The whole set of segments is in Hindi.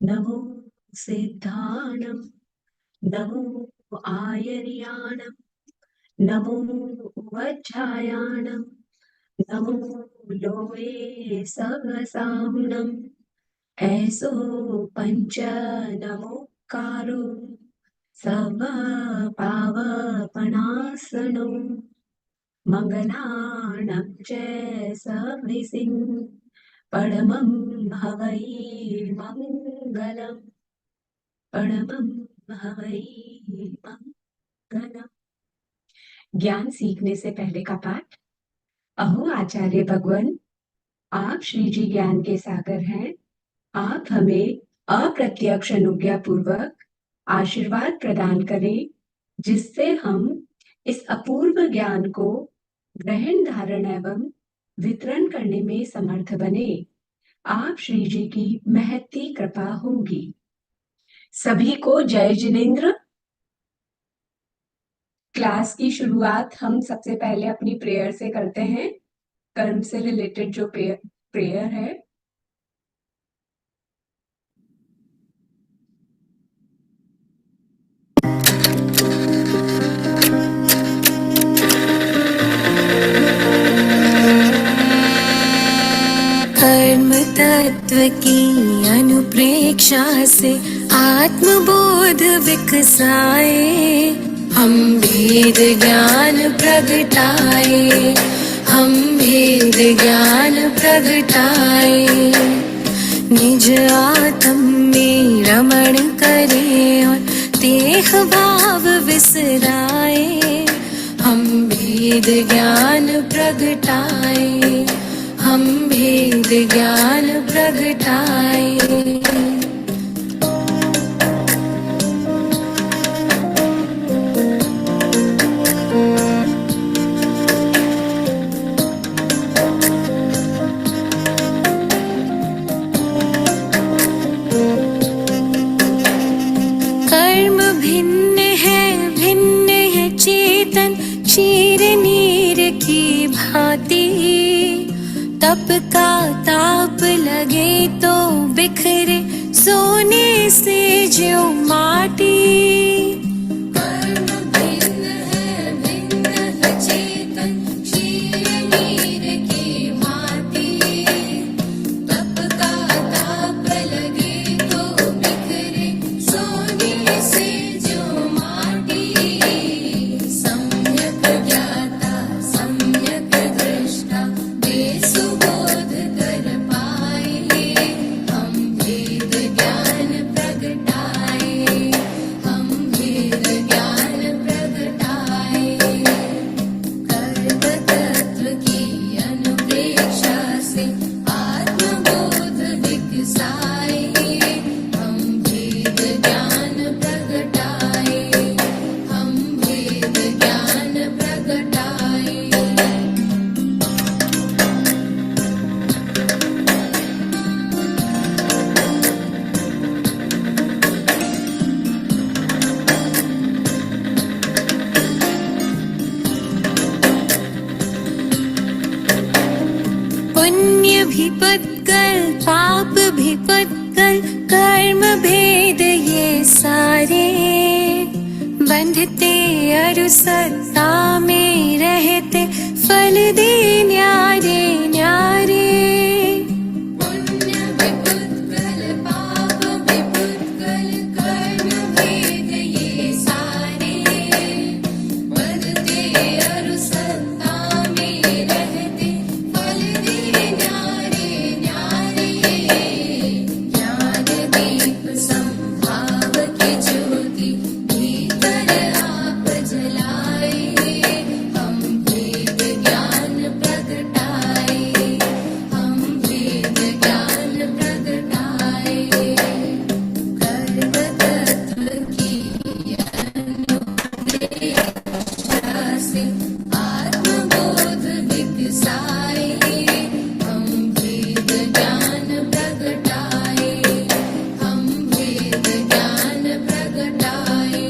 नमो सिद्धाणं नमो आयर्याणं नमो वज्रायाणं नमो लोये सहसाहुणम् ऐसो पंच नमोकारो सर्वपावपणासनो मङ्गलानं च सविसिं परमं हवै मङ्गलम् परमं हवै मंगलम। ज्ञान सीखने से पहले का पाठ। अहो आचार्य भगवान, आप श्री जी ज्ञान के सागर हैं। आप हमें अप्रत्यक्ष अनुज्ञा पूर्वक आशीर्वाद प्रदान करें, जिससे हम इस अपूर्व ज्ञान को ग्रहण, धारण एवं वितरण करने में समर्थ बने। आप श्री जी की महती कृपा होगी। सभी को जय जिनेन्द्र। क्लास की शुरुआत हम सबसे पहले अपनी प्रेयर से करते हैं। कर्म से रिलेटेड जो प्रेयर है। कर्म तत्व की अनुप्रेक्षा से आत्मबोध विकसाए, हम भेद ज्ञान प्रगटाए, हम भेद ज्ञान प्रगटाए। निज आत्म में रमण करे और देह भाव विसराए, हम भेद ज्ञान प्रगटाए, हम भेद ज्ञान प्रगटाए। कर्म भिन्न है चेतन क्षीर नीर की भांति। तप का ताप लगे तो बिखरे सोने से ज्यों माटी। कर्म भिन्न है चेतन क्षीर नीर की भांति। तप का ताप लगे तो बिखरे सोने से ज्यों माटी। सम्यक ज्ञाता सम्यक दृष्टा बेसुबोध कर पाए, हम भेद ज्ञान प्रगटाए, हम भेद ज्ञान प्रगटाए। कर्म तत्व की अनुप्रेक्षा से आत्मबोध विकसाए, हम भेद ज्ञान प्रगटाए, हम भेद ज्ञान प्रगटाए। पुण्य भी पत्कल पाप भी पत्कल, कर्म भेद ये सारे। बंधते अरु सत्ता में रहते, फल दे न्यारे न्यारे। पुण्य भी पत्कल पाप भी पत्कल, कर्म भेद ये सारे। बंधते अरु सत्ता में रहते, फल दे न्यारे न्यारे। ज्ञान दीप संभाव की ज्योति भीतर आप जलाए, हम भेद ज्ञान प्रगटाए, हम भेद ज्ञान प्रगटाए। कर्म तत्व की अनुप्रेक्षा से आत्मबोध विकसाए, हम भेद ज्ञान प्रगटाए, हम भेद ज्ञान प्रगटाए।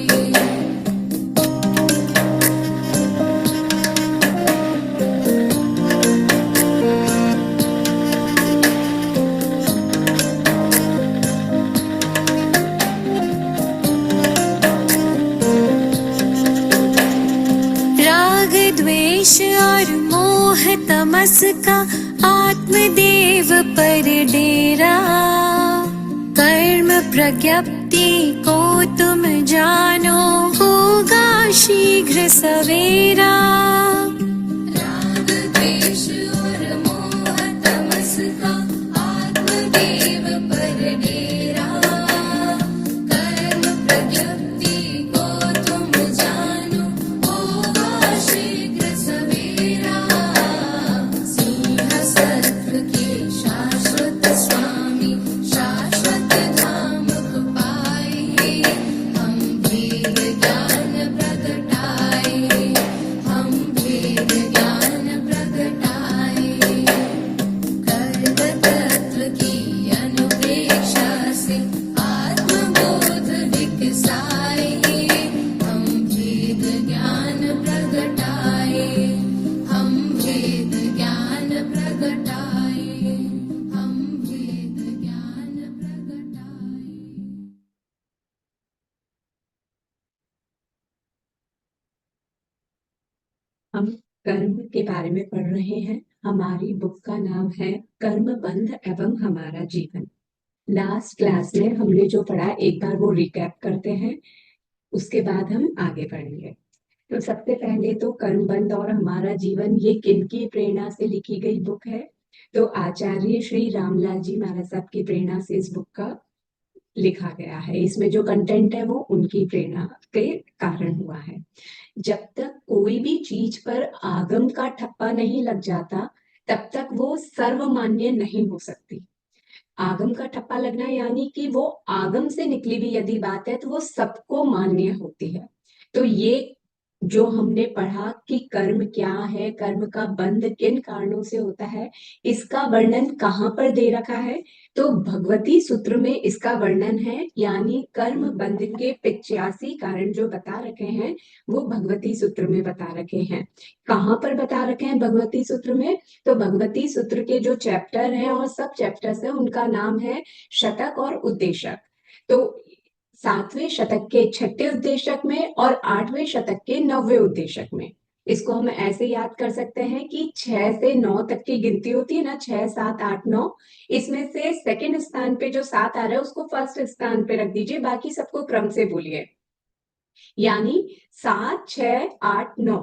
द्वेष और मोह तमस का आत्मदेव पर डेरा। कर्म प्रज्ञप्ति को तुम जानो, होगा शीघ्र सवेरा। राग द्वेष और मोह तमस का आत्मदेव पर डेरा। कर्म प्रज्ञप्ति को तुम जानो, होगा शीघ्र सवेरा। सिंह सत्व के शाश्वत स्वामी, शाश्वत धाम को पाए। हम वेद ज्ञान प्रगटाए, हम वेद ज्ञान प्रगटाए। कर्म तत्व की अनुप्रेक्षा से आत्मबोध विकसाए। हम वेद ज्ञान प्रगटाए, हम वेद ज्ञान प्रगटाए, हम वेद ज्ञान प्रगटाए। हम कर्म के बारे में पढ़ रहे हैं। हमारी बुक का नाम है कर्म बंध एवं हमारा जीवन। लास्ट क्लास में हमने जो पढ़ा एक बार वो रिकैप करते हैं, उसके बाद हम आगे बढ़ेंगे। तो सबसे पहले तो कर्म बंध और हमारा जीवन ये किनकी प्रेरणा से लिखी गई बुक है? तो आचार्य श्री रामलाल जी महाराज साहब की प्रेरणा से इस बुक का लिखा गया है। इसमें जो कंटेंट है वो उनकी प्रेरणा के कारण हुआ है। जब तक कोई भी चीज पर आगम का ठप्पा नहीं लग जाता, तब तक वो सर्वमान्य नहीं हो सकती। आगम का ठप्पा लगना यानी कि वो आगम से निकली हुई यदि बात है तो वो सबको मान्य होती है। तो ये जो हमने पढ़ा कि कर्म क्या है, कर्म का बंध किन कारणों से होता है, इसका वर्णन कहाँ पर दे रखा है? तो भगवती सूत्र में इसका वर्णन है। यानी कर्म बंध के 85 कारण जो बता रखे हैं वो भगवती सूत्र में बता रखे हैं। कहाँ पर बता रखे हैं भगवती सूत्र में? तो भगवती सूत्र के जो चैप्टर हैं और सब चैप्टर्स हैं उनका नाम है शतक और उद्देशक। तो 7वें शतक के 6ठे उद्देशक में और 8वें शतक के 9वें उद्देशक में। इसको हम ऐसे याद कर सकते हैं कि 6 से 9 तक की गिनती होती है ना, 6, 7, 8, 9। इसमें से सेकंड स्थान पे जो 7 आ रहा है उसको फर्स्ट स्थान पे रख दीजिए, बाकी सबको क्रम से बोलिए। यानी 7, 6, 8, 9।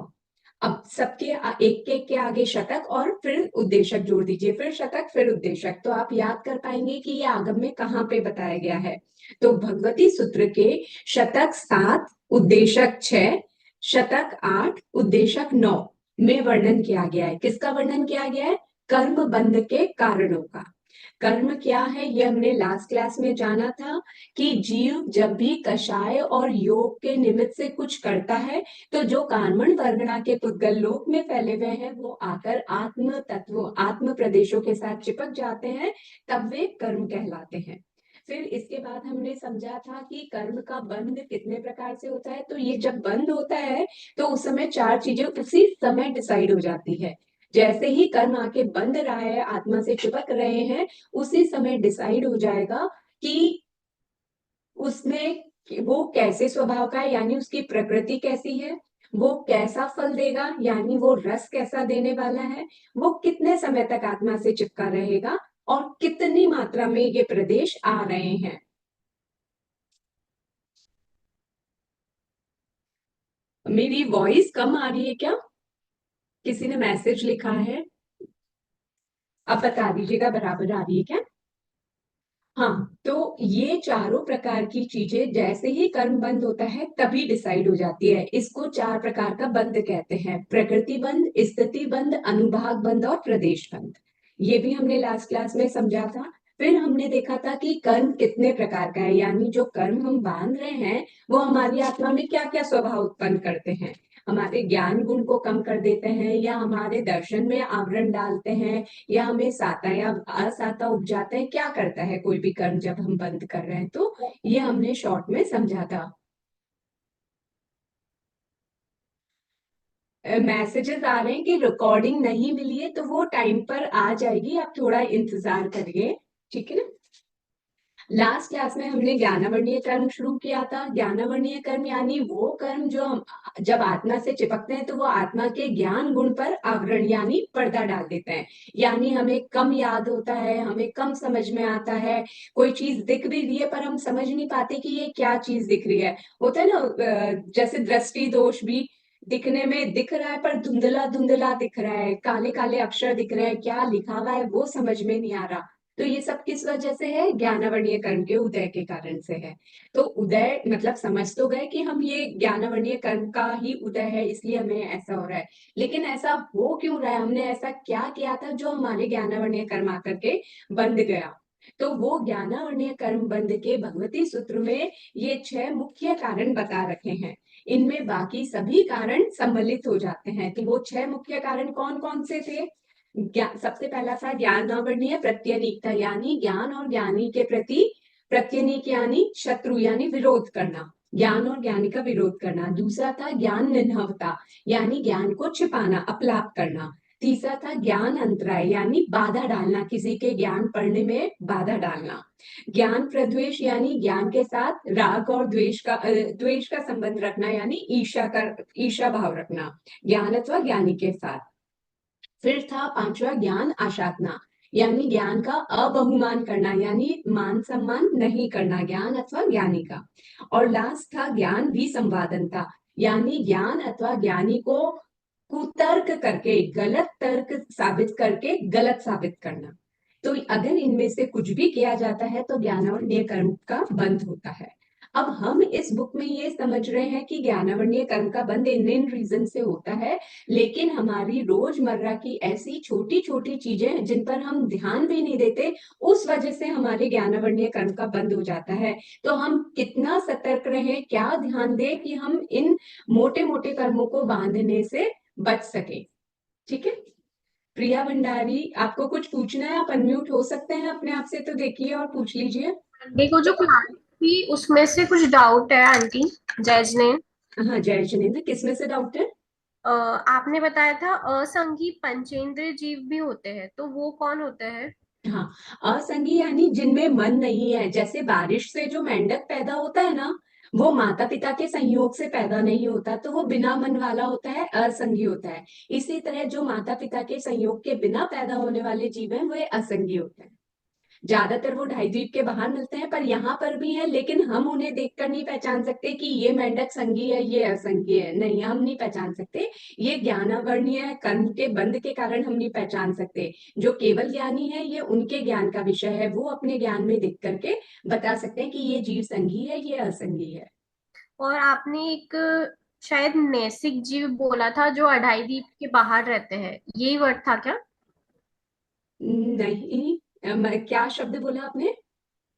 अब सबके एक एक के आगे शतक और फिर उद्देशक जोड़ दीजिए, फिर शतक फिर उद्देशक। तो आप याद कर पाएंगे कि ये आगम में कहाँ पे बताया गया है। तो भगवती सूत्र के शतक 7, उद्देशक 6, शतक 8, उद्देशक 9 में वर्णन किया गया है। किसका वर्णन किया गया है? कर्म बंध के कारणों का। कर्म क्या है ये हमने लास्ट क्लास में जाना था कि जीव जब भी कषाय और योग के निमित्त से कुछ करता है तो जो कार्मण वर्गणा के पुद्गल लोक में फैले हुए हैं वो आकर आत्म तत्व, आत्म प्रदेशों के साथ चिपक जाते हैं, तब वे कर्म कहलाते हैं। फिर इसके बाद हमने समझा था कि कर्म का बंध कितने प्रकार से होता है। तो ये जब बंध होता है तो उस समय 4 चीजें उसी समय डिसाइड हो जाती है। जैसे ही कर्म आके बंध रहा है, आत्मा से चिपक रहे हैं, उसी समय डिसाइड हो जाएगा कि उसमें वो कैसे स्वभाव का है, यानी उसकी प्रकृति कैसी है, वो कैसा फल देगा, यानी वो रस कैसा देने वाला है, वो कितने समय तक आत्मा से चिपका रहेगा और कितनी मात्रा में ये प्रदेश आ रहे हैं। मेरी वॉइस कम आ रही है क्या? किसी ने मैसेज लिखा है, आप बता दीजिएगा बराबर आ रही है क्या? हाँ, तो ये चारों प्रकार की चीजें जैसे ही कर्म बंद होता है तभी डिसाइड हो जाती है। इसको 4 प्रकार का बंध कहते हैं: प्रकृति बंध, स्थिति बंध, अनुभाग बंध और प्रदेश बंध। ये भी हमने लास्ट क्लास में समझा था। फिर हमने देखा था कि कर्म कितने प्रकार का है, यानी जो कर्म हम बांध रहे हैं वो हमारी आत्मा में क्या क्या स्वभाव उत्पन्न करते हैं। हमारे ज्ञान गुण को कम कर देते हैं, या हमारे दर्शन में आवरण डालते हैं, या हमें साता या असाता उपजाते हैं। क्या करता है कोई भी कर्म जब हम बंद कर रहे हैं? तो ये हमने शॉर्ट में समझा था। मैसेजेस आ रहे हैं कि रिकॉर्डिंग नहीं मिली है, तो वो टाइम पर आ जाएगी, आप थोड़ा इंतजार करिए, ठीक है ना। लास्ट क्लास में हमने ज्ञानावर्णीय कर्म शुरू किया था। ज्ञानावर्णीय कर्म यानी वो कर्म जो हम जब आत्मा से चिपकते हैं तो वो आत्मा के ज्ञान गुण पर आवरण यानी पर्दा डाल देते हैं। यानी हमें कम याद होता है, हमें कम समझ में आता है, कोई चीज दिख भी रही है पर हम समझ नहीं पाते कि ये क्या चीज दिख रही है। होता है ना, जैसे दृष्टि दोष भी, दिखने में दिख रहा है पर धुंधला धुंधला दिख रहा है, काले काले अक्षर दिख रहे हैं, क्या लिखा हुआ है वो समझ में नहीं आ रहा। तो ये सब किस वजह से है? ज्ञानावर्णीय कर्म के उदय के कारण से है। तो उदय मतलब समझ तो गए कि हम ये ज्ञानावर्णीय कर्म का ही उदय है इसलिए हमें ऐसा हो रहा है। लेकिन ऐसा हो क्यों रहा है, हमने ऐसा क्या किया था जो हमारे ज्ञानावर्णीय कर्म आकर के बंध गया? तो वो ज्ञानावर्णीय कर्म बंध के भगवती सूत्र में ये 6 मुख्य कारण बता रखे हैं। इनमें बाकी सभी कारण सम्मिलित हो जाते हैं। तो वो 6 मुख्य कारण कौन कौन से थे? सबसे पहला था ज्ञानावर्णीय प्रत्यनीकता, यानी ज्ञान और ज्ञानी के प्रति, प्रत्यनीक यानी शत्रु यानी विरोध करना, ज्ञान और ज्ञानी का विरोध करना। दूसरा था ज्ञान निन्हवता, यानी ज्ञान को छिपाना, अपलाप करना। तीसरा था ज्ञान अंतराय, यानी बाधा डालना, किसी के ज्ञान पढ़ने में बाधा डालना। ज्ञान प्रद्वेष, यानी ज्ञान के साथ राग और द्वेष का संबंध रखना, यानी ईर्ष्या भाव रखना ज्ञान अथवा ज्ञानी के साथ। फिर था पांचवा ज्ञान आशातना, यानी ज्ञान का अबहुमान करना, यानी मान सम्मान नहीं करना ज्ञान अथवा ज्ञानी का। और लास्ट था ज्ञान विसंवादनता, यानी ज्ञान अथवा ज्ञानी को कुतर्क करके, गलत तर्क साबित करके गलत साबित करना। तो अगर इनमें से कुछ भी किया जाता है तो ज्ञानावर्णीय कर्म का बंध होता है। अब हम इस बुक में ये समझ रहे हैं कि ज्ञानावर्णीय कर्म का बंध इन रीजन से होता है, लेकिन हमारी रोजमर्रा की ऐसी छोटी छोटी चीजें जिन पर हम ध्यान भी नहीं देते, उस वजह से हमारे ज्ञानावर्णीय कर्म का बंद हो जाता है। तो हम कितना सतर्क रहें, क्या ध्यान दें कि हम इन मोटे मोटे कर्मों को बांधने से बच सके। ठीक है, प्रिया भंडारी, आपको कुछ पूछना है? आप अनम्यूट हो सकते हैं अपने आप से, तो देखिए और पूछ लीजिए। संडे को जो क्लास थी उसमें से कुछ डाउट है आंटी। जज ने हाँ, जय जिनेन्द्र, किसमें से डाउट है? आपने बताया था असंगी पंचेंद्रिय जीव भी होते हैं, तो वो कौन होते हैं? हाँ, असंगी यानी जिनमें मन नहीं है। जैसे बारिश से जो मेंढक पैदा होता है ना, वो माता पिता के संयोग से पैदा नहीं होता, तो वो बिना मन वाला होता है, असंगी होता है। इसी तरह जो माता पिता के संयोग के बिना पैदा होने वाले जीव हैं, वो असंगी होते हैं। ज्यादातर वो ढाई द्वीप के बाहर मिलते हैं, पर यहाँ पर भी है, लेकिन हम उन्हें देखकर नहीं पहचान सकते कि ये मेंढक संगी है, ये असंगी है। नहीं, हम नहीं पहचान सकते। ये ज्ञानावर्णीय कर्म के बंध के कारण हम नहीं पहचान सकते। जो केवल ज्ञानी है, ये उनके ज्ञान का विषय है, वो अपने ज्ञान में देख करके बता सकते हैं कि ये जीव संगी है, ये असंगी है। और आपने एक शायद नैसिक जीव बोला था जो अढ़ाई द्वीप के बाहर रहते हैं, यही वर्ड था क्या? नहीं, क्या शब्द बोला आपने?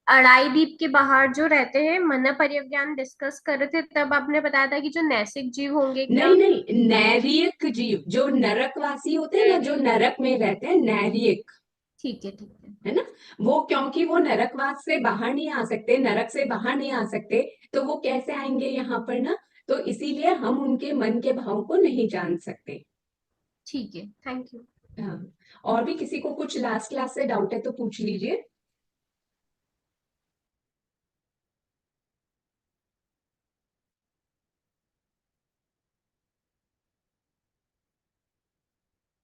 अढ़ाई द्वीप के बाहर जो रहते हैं, मन परिज्ञान डिस्कस कर रहे थे तब आपने बताया था कि जो नैसिक जीव होंगे क्या? नहीं नहीं, नैरियक जीव, जो नरकवासी होते हैं ना, जो नरक में रहते हैं, नैरियक, ठीक है ठीक है। है ना। वो क्योंकि वो नरकवास से बाहर नहीं आ सकते, नरक से बाहर नहीं आ सकते, तो वो कैसे आएंगे यहाँ पर ना? तो इसीलिए हम उनके मन के भाव को नहीं जान सकते। ठीक है, थैंक यू। हाँ, और भी किसी को कुछ लास्ट क्लास से डाउट है तो पूछ लीजिए।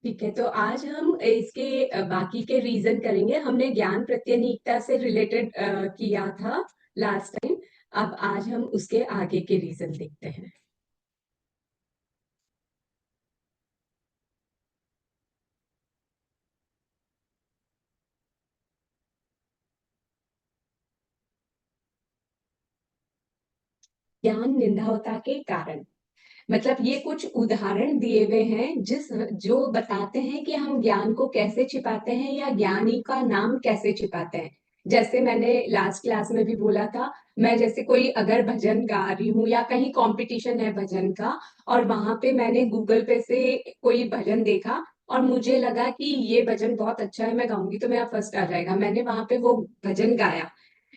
ठीक है, तो आज हम इसके बाकी के रीजन करेंगे। हमने ज्ञान प्रत्यनीकता से रिलेटेड किया था लास्ट टाइम। अब आज हम उसके आगे के रीजन देखते हैं। ज्ञान निंदावता के कारण, मतलब ये कुछ उदाहरण दिए हुए हैं जो बताते हैं कि हम ज्ञान को कैसे छिपाते हैं या ज्ञानी का नाम कैसे छिपाते हैं। जैसे मैंने लास्ट क्लास में भी बोला था, मैं जैसे कोई अगर भजन गा रही हूँ या कहीं कंपटीशन है भजन का, और वहां पे मैंने गूगल पे से कोई भजन देखा और मुझे लगा कि ये भजन बहुत अच्छा है, मैं गाऊंगी तो मेरा फर्स्ट आ जाएगा, मैंने वहां पे वो भजन गाया।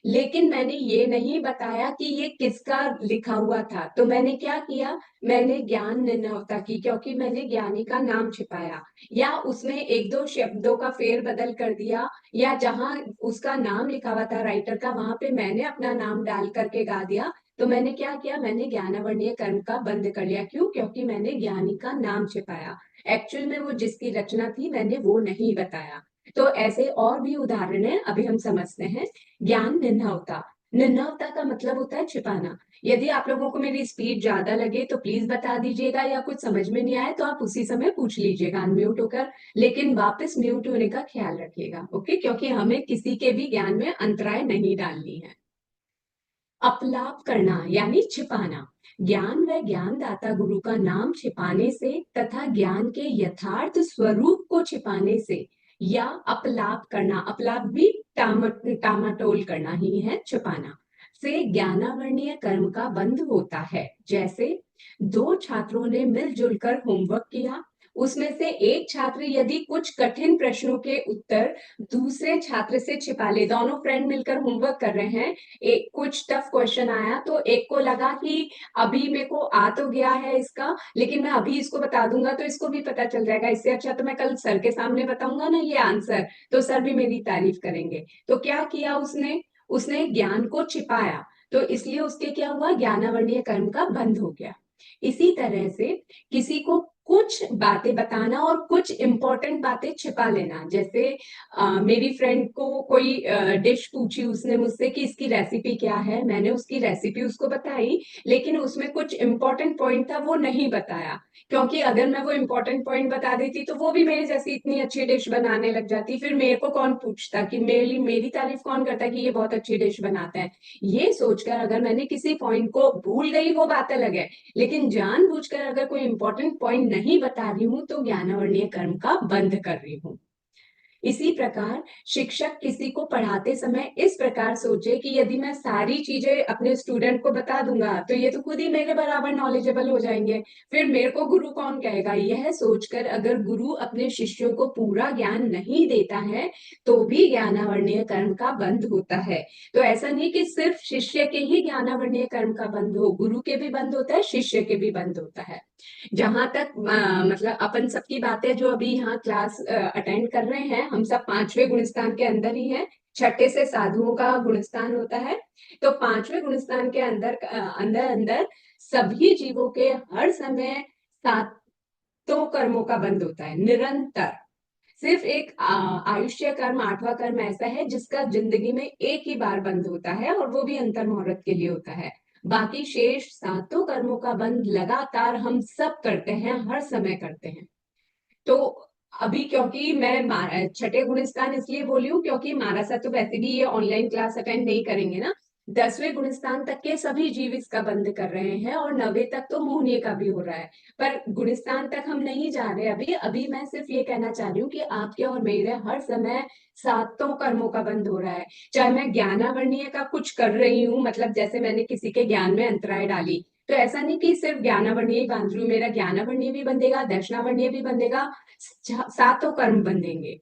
लेकिन मैंने ये नहीं बताया कि ये किसका लिखा हुआ था। तो मैंने क्या किया, मैंने ज्ञान निर्णवता की, क्योंकि मैंने ज्ञानी का नाम छिपाया या उसमें एक दो शब्दों का फेर बदल कर दिया, या जहां उसका नाम लिखा हुआ था राइटर का वहां पे मैंने अपना नाम डाल करके गा दिया। तो मैंने क्या किया, मैंने ज्ञानावर्णीय कर्म का बंद कर लिया। क्यों? क्योंकि मैंने ज्ञानी का नाम छिपाया। एक्चुअल में वो जिसकी रचना थी मैंने वो नहीं बताया। तो ऐसे और भी उदाहरण है, अभी हम समझते हैं। ज्ञान निर्णवता, निर्णवता का मतलब होता है छिपाना। यदि आप लोगों को मेरी स्पीड ज्यादा लगे तो प्लीज बता दीजिएगा, या कुछ समझ में नहीं आए तो आप उसी समय पूछ लीजिएगा अनम्यूट होकर, लेकिन वापस म्यूट होने का ख्याल रखिएगा, ओके? क्योंकि हमें किसी के भी ज्ञान में अंतराय नहीं डालनी है। अपलाप करना यानी छिपाना, ज्ञान व ज्ञानदाता गुरु का नाम छिपाने से तथा ज्ञान के यथार्थ स्वरूप को छिपाने से, या अपलाप करना, अपलाप भी टामाटोल करना ही है, छिपाना से ज्ञानावर्णीय कर्म का बंध होता है। जैसे दो छात्रों ने मिलजुल कर होमवर्क किया, उसमें से एक छात्र यदि कुछ कठिन प्रश्नों के उत्तर दूसरे छात्र से छिपा ले, दोनों फ्रेंड मिलकर होमवर्क कर रहे हैं, एक कुछ टफ क्वेश्चन आया तो एक को लगा कि अभी मेरे को आ तो गया है इसका, लेकिन मैं अभी इसको बता दूंगा तो इसको भी पता चल जाएगा, इससे अच्छा तो मैं कल सर के सामने बताऊंगा ना ये आंसर, तो सर भी मेरी तारीफ करेंगे। तो क्या किया उसने, उसने ज्ञान को छिपाया, तो इसलिए उसके क्या हुआ, ज्ञानावर्णीय कर्म का बंध हो गया। इसी तरह से किसी को कुछ बातें बताना और कुछ इंपॉर्टेंट बातें छिपा लेना। जैसे मेरी फ्रेंड को कोई डिश पूछी उसने मुझसे कि इसकी रेसिपी क्या है, मैंने उसकी रेसिपी उसको बताई, लेकिन उसमें कुछ इंपॉर्टेंट पॉइंट था वो नहीं बताया, क्योंकि अगर मैं वो इंपॉर्टेंट पॉइंट बता देती तो वो भी मेरी जैसी इतनी अच्छी डिश बनाने लग जाती, फिर मेरे को कौन पूछता कि मेरी तारीफ कौन करता कि ये बहुत अच्छी डिश बनाता है। ये सोचकर अगर मैंने किसी पॉइंट को भूल गई वो बात अलग है, लेकिन जानबूझकर अगर कोई इंपॉर्टेंट पॉइंट नहीं बता रही हूं तो ज्ञानावर्णीय कर्म का बंध कर रही हूं। इसी प्रकार शिक्षक किसी को पढ़ाते समय इस प्रकार सोचे कि यदि मैं सारी चीजें अपने स्टूडेंट को बता दूंगा तो ये तो खुद ही मेरे बराबर नॉलेजेबल हो जाएंगे, फिर मेरे को गुरु कौन कहेगा। यह सोचकर अगर गुरु अपने शिष्यों को पूरा ज्ञान नहीं देता है तो भी ज्ञानावर्णीय कर्म का बंध होता है। तो ऐसा नहीं कि सिर्फ शिष्य के ही ज्ञानावर्णीय कर्म का बंध हो, गुरु के भी बंद होता है, शिष्य के भी बंद होता है। जहां तक मतलब अपन सबकी बातें जो अभी यहाँ क्लास अटेंड कर रहे हैं, हम सब पांचवें गुणस्थान के अंदर ही हैं। छठे से साधुओं का गुणस्थान होता है, तो पांचवें गुणस्थान के अंदर अंदर अंदर सभी जीवों के हर समय सातों कर्मों का बंध होता है निरंतर। सिर्फ एक आयुष्य कर्म, आठवां कर्म ऐसा है जिसका जिंदगी में एक ही बार बंद होता है और वो भी अंतर मुहूर्त के लिए होता है। बाकी शेष सातों कर्मों का बंद लगातार हम सब करते हैं, हर समय करते हैं। तो अभी क्योंकि मैं छठे गुणस्थान इसलिए बोली हूँ क्योंकि महाराज तो वैसे भी ये ऑनलाइन क्लास अटेंड नहीं करेंगे ना, 10वें गुणस्थान तक के सभी जीव इसका बंद कर रहे हैं और 9वें तक तो मोहनीय का भी हो रहा है, पर गुणस्थान तक हम नहीं जा रहे अभी। अभी मैं सिर्फ ये कहना चाह रही हूँ कि आपके और मेरे हर समय सातों कर्मों का बंद हो रहा है। चाहे मैं ज्ञानावर्णीय का कुछ कर रही हूँ, मतलब जैसे मैंने किसी के ज्ञान में अंतराय डाली, तो ऐसा नहीं कि सिर्फ ज्ञानावर्णीय ही बांध रही हूँ, मेरा ज्ञानावर्णीय भी बंधेगा, दर्शनावर्णीय भी बंधेगा, सातों कर्म बंधेंगे।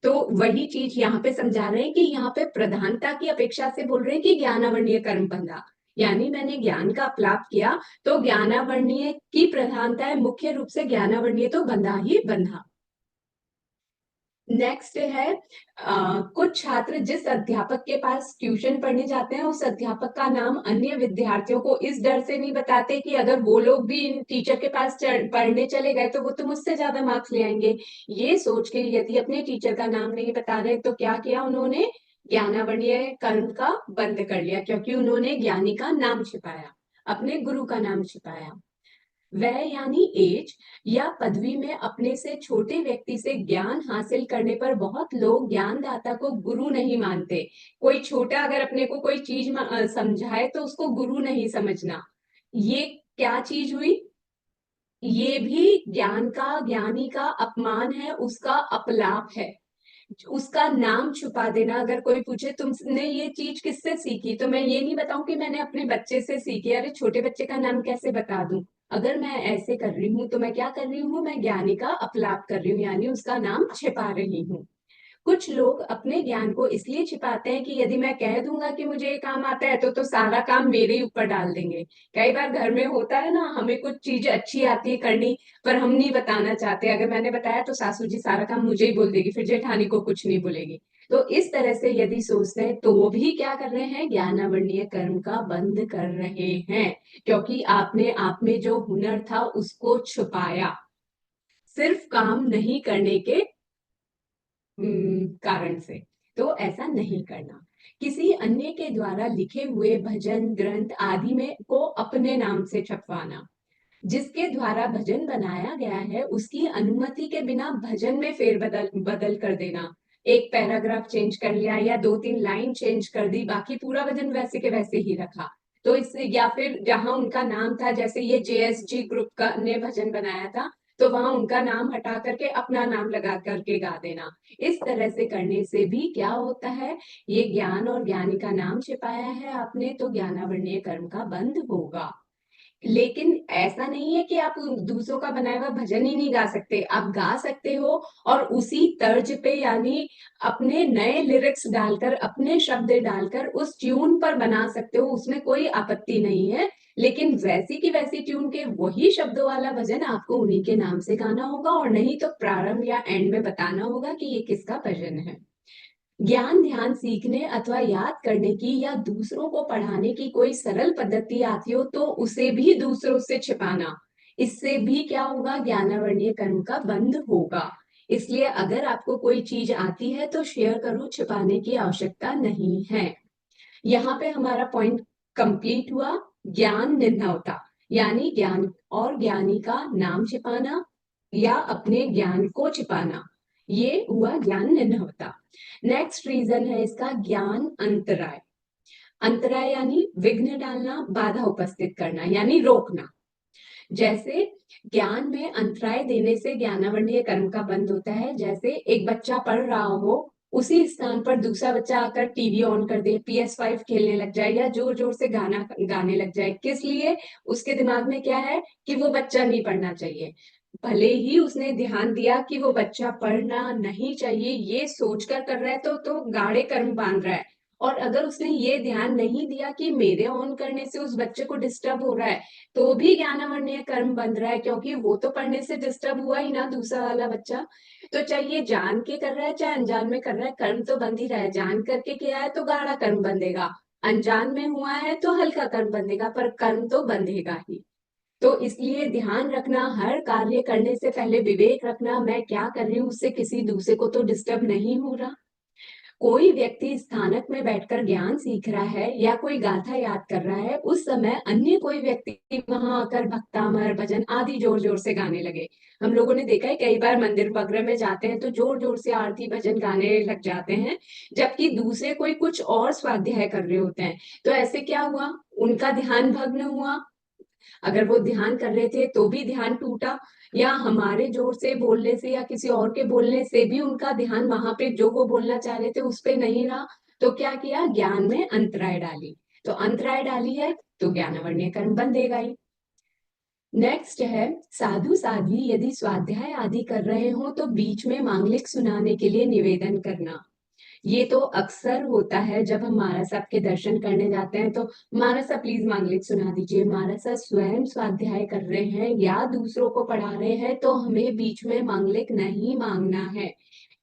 तो वही चीज यहाँ पे समझा रहे हैं कि यहाँ पे प्रधानता की अपेक्षा से बोल रहे हैं कि ज्ञानावर्णीय कर्म बंधा, यानी मैंने ज्ञान का अपलाप किया तो ज्ञानावर्णीय की प्रधानता है, मुख्य रूप से ज्ञानावर्णीय तो बंधा ही बंधा। नेक्स्ट है कुछ छात्र जिस अध्यापक के पास ट्यूशन पढ़ने जाते हैं उस अध्यापक का नाम अन्य विद्यार्थियों को इस डर से नहीं बताते कि अगर वो लोग भी इन टीचर के पास पढ़ने चले गए तो वो तो मुझसे ज्यादा मार्क्स ले आएंगे। ये सोच के यदि अपने टीचर का नाम नहीं बता रहे तो क्या किया उन्होंने, ज्ञानावर्णीय कर्म का बंद कर लिया, क्योंकि उन्होंने ज्ञानी का नाम छिपाया, अपने गुरु का नाम छिपाया। वह यानी एज या पदवी में अपने से छोटे व्यक्ति से ज्ञान हासिल करने पर बहुत लोग ज्ञानदाता को गुरु नहीं मानते। कोई छोटा अगर अपने को कोई चीज समझाए तो उसको गुरु नहीं समझना। ये क्या चीज हुई, ये भी ज्ञान का, ज्ञानी का अपमान है, उसका अपलाप है, उसका नाम छुपा देना। अगर कोई पूछे तुमने ये चीज किससे सीखी, तो मैं ये नहीं बताऊं कि मैंने अपने बच्चे से सीखी, अरे छोटे बच्चे का नाम कैसे बता दूं। अगर मैं ऐसे कर रही हूँ तो मैं क्या कर रही हूँ, मैं ज्ञानी का अपलाप कर रही हूँ, यानी उसका नाम छिपा रही हूँ। कुछ लोग अपने ज्ञान को इसलिए छिपाते हैं कि यदि मैं कह दूंगा कि मुझे ये काम आता है तो सारा काम मेरे ही ऊपर डाल देंगे। कई बार घर में होता है ना, हमें कुछ चीज अच्छी आती है करनी, पर हम नहीं बताना चाहते। अगर मैंने बताया तो सासू जी सारा काम मुझे ही बोल देगी, फिर जेठानी को कुछ नहीं बोलेगी। तो इस तरह से यदि सोचते हैं तो वो भी क्या कर रहे हैं, ज्ञानावरणीय कर्म का बंद कर रहे हैं, क्योंकि आपने आप में जो हुनर था उसको छुपाया, सिर्फ काम नहीं करने के कारण से। तो ऐसा नहीं करना। किसी अन्य के द्वारा लिखे हुए भजन ग्रंथ आदि में को अपने नाम से छपवाना, जिसके द्वारा भजन बनाया गया है उसकी अनुमति के बिना भजन में फेरबदल बदल कर देना। एक पैराग्राफ चेंज कर लिया या 2-3 लाइन चेंज कर दी, बाकी पूरा भजन वैसे के वैसे ही रखा। तो इससे, या फिर जहां उनका नाम था, जैसे ये जेएसजी ग्रुप का ने भजन बनाया था, तो वहां उनका नाम हटा करके अपना नाम लगा करके गा देना। इस तरह से करने से भी क्या होता है, ये ज्ञान और ज्ञानी का नाम छिपाया है आपने, तो ज्ञानावरणीय कर्म का बंद होगा। लेकिन ऐसा नहीं है कि आप दूसरों का बनाया हुआ भजन ही नहीं गा सकते, आप गा सकते हो, और उसी तर्ज पे, यानी अपने नए लिरिक्स डालकर, अपने शब्द डालकर उस ट्यून पर बना सकते हो, उसमें कोई आपत्ति नहीं है। लेकिन वैसी की वैसी ट्यून के वही शब्दों वाला भजन आपको उन्हीं के नाम से गाना होगा, और नहीं तो प्रारंभ या एंड में बताना होगा कि ये किसका भजन है। ज्ञान ध्यान सीखने अथवा याद करने की या दूसरों को पढ़ाने की कोई सरल पद्धति आती हो तो उसे भी दूसरों से छिपाना, इससे भी क्या होगा, ज्ञानावरणीय कर्म का बंद होगा। इसलिए अगर आपको कोई चीज आती है तो शेयर करो, छिपाने की आवश्यकता नहीं है। यहाँ पे हमारा पॉइंट कंप्लीट हुआ। ज्ञान निर्णवता, यानी ज्ञान और ज्ञानी का नाम छिपाना या अपने ज्ञान को छिपाना, ये हुआ ज्ञान निर्णवता। नेक्स्ट रीजन है इसका ज्ञान अंतराय। अंतराय यानी विघ्न डालना, बाधा उपस्थित करना, यानी रोकना। जैसे ज्ञान में अंतराय देने से ज्ञानावरणीय कर्म का बंद होता है। जैसे एक बच्चा पढ़ रहा हो, उसी स्थान पर दूसरा बच्चा आकर टीवी ऑन कर दे, PS5 खेलने लग जाए, या जोर जोर से गाना गाने लग जाए। किस लिए? उसके दिमाग में क्या है कि वो बच्चा नहीं पढ़ना चाहिए। भले ही उसने ध्यान दिया कि वो बच्चा पढ़ना नहीं चाहिए, ये सोचकर कर रहा है तो गाढ़े कर्म बांध रहा है। और अगर उसने ये ध्यान नहीं दिया कि मेरे ऑन करने से उस बच्चे को डिस्टर्ब हो रहा है, तो भी ज्ञानावरणीय कर्म बंध रहा है, क्योंकि वो तो पढ़ने से डिस्टर्ब हुआ ही ना, दूसरा वाला बच्चा। तो चाहे जान के कर रहा है चाहे अनजान में कर रहा है, कर्म तो बंध ही रहा है। जान करके किया है तो गाढ़ा कर्म बंधेगा, अनजान में हुआ है तो हल्का कर्म बंधेगा, पर कर्म तो बंधेगा ही। तो इसलिए ध्यान रखना, हर कार्य करने से पहले विवेक रखना, मैं क्या कर रही हूँ, उससे किसी दूसरे को तो डिस्टर्ब नहीं हो रहा। कोई व्यक्ति स्थानक में बैठकर ज्ञान सीख रहा है या कोई गाथा याद कर रहा है, उस समय अन्य कोई व्यक्ति वहां आकर भक्तामर भजन आदि जोर जोर से गाने लगे। हम लोगों ने देखा है, कई बार मंदिर वगैरह में जाते हैं तो जोर जोर से आरती भजन गाने लग जाते हैं, जबकि दूसरे कोई कुछ और स्वाध्याय कर रहे होते हैं। तो ऐसे क्या हुआ, उनका ध्यान भग्न हुआ। अगर वो ध्यान कर रहे थे तो भी ध्यान टूटा, या हमारे जोर से बोलने से या किसी और के बोलने से भी उनका ध्यान वहां पे जो वो बोलना चाह रहे थे उस पे नहीं रहा। तो क्या किया, ज्ञान में अंतराय डाली। तो अंतराय डाली है तो ज्ञानावरणीय कर्म बंधेगा ही। नेक्स्ट है साधु साध्वी यदि स्वाध्याय आदि कर रहे हो तो बीच में मांगलिक सुनाने के लिए निवेदन करना। ये तो अक्सर होता है जब हम महाराज साहब के दर्शन करने जाते हैं, तो महाराज साहब प्लीज मांगलिक सुना दीजिए। महाराज साहब स्वयं स्वाध्याय कर रहे हैं या दूसरों को पढ़ा रहे हैं तो हमें बीच में मांगलिक नहीं मांगना है।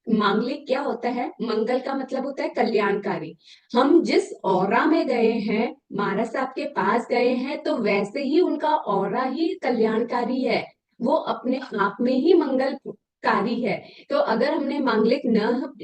मांगलिक क्या होता है, मंगल का मतलब होता है कल्याणकारी। हम जिस औरा में गए हैं, महाराज साहब के पास गए हैं, तो वैसे ही उनका औरा ही कल्याणकारी है, वो अपने आप में ही मंगलकारी है। तो अगर हमने मांगलिक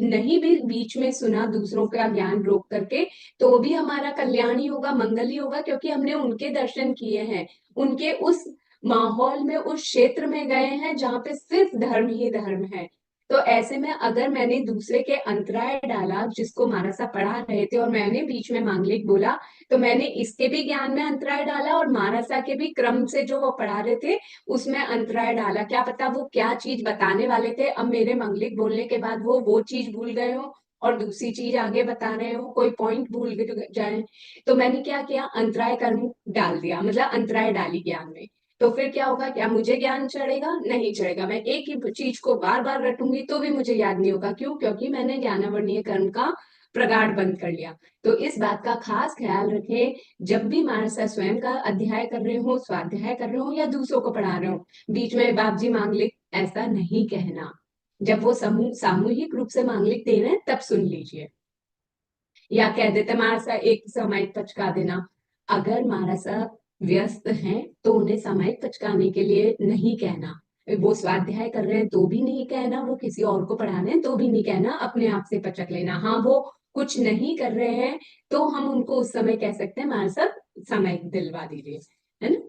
नहीं भी बीच में सुना दूसरों का ज्ञान रोक करके, तो भी हमारा कल्याण ही होगा, मंगल ही होगा, क्योंकि हमने उनके दर्शन किए हैं, उनके उस माहौल में, उस क्षेत्र में गए हैं जहाँ पे सिर्फ धर्म ही धर्म है। तो ऐसे में अगर मैंने दूसरे के अंतराय डाला, जिसको महाराज साहब पढ़ा रहे थे, और मैंने बीच में मांगलिक बोला, तो मैंने इसके भी ज्ञान में अंतराय डाला और महाराज साहब के भी क्रम से जो वो पढ़ा रहे थे उसमें अंतराय डाला। क्या पता वो क्या चीज बताने वाले थे, अब मेरे मांगलिक बोलने के बाद वो चीज भूल गए हो और दूसरी चीज आगे बता रहे हो, कोई पॉइंट भूल जाए। तो मैंने क्या किया, अंतराय कर्म डाल दिया, मतलब अंतराय डाली ज्ञान में। तो फिर क्या होगा, क्या मुझे ज्ञान चढ़ेगा? नहीं चढ़ेगा। मैं एक ही चीज को बार बार रटूंगी तो भी मुझे याद नहीं होगा। क्यों? क्योंकि मैंने ज्ञानावर्णीय कर्म का प्रगाढ़ बंद कर लिया। तो इस बात का खास ख्याल रखें, जब भी मानसा स्वयं का अध्याय कर रहे हो, स्वाध्याय कर रहे हो या दूसरों को पढ़ा रहे हो, बीच में बाबजी मांगलिक ऐसा नहीं कहना। जब वो समूह सामूहिक रूप से मांगलिक दे रहे हैं तब सुन लीजिए। या कह देते महाराज एक सामायिक पचका देना। अगर महाराज व्यस्त हैं तो उन्हें सामायिक पचकाने के लिए नहीं कहना। वो स्वाध्याय कर रहे हैं तो भी नहीं कहना, वो किसी और को पढ़ा रहे हैं तो भी नहीं कहना, अपने आप से पचक लेना। हाँ, वो कुछ नहीं कर रहे हैं तो हम उनको उस समय कह सकते हैं महाराज सामायिक दिलवा दीजिए, है ना।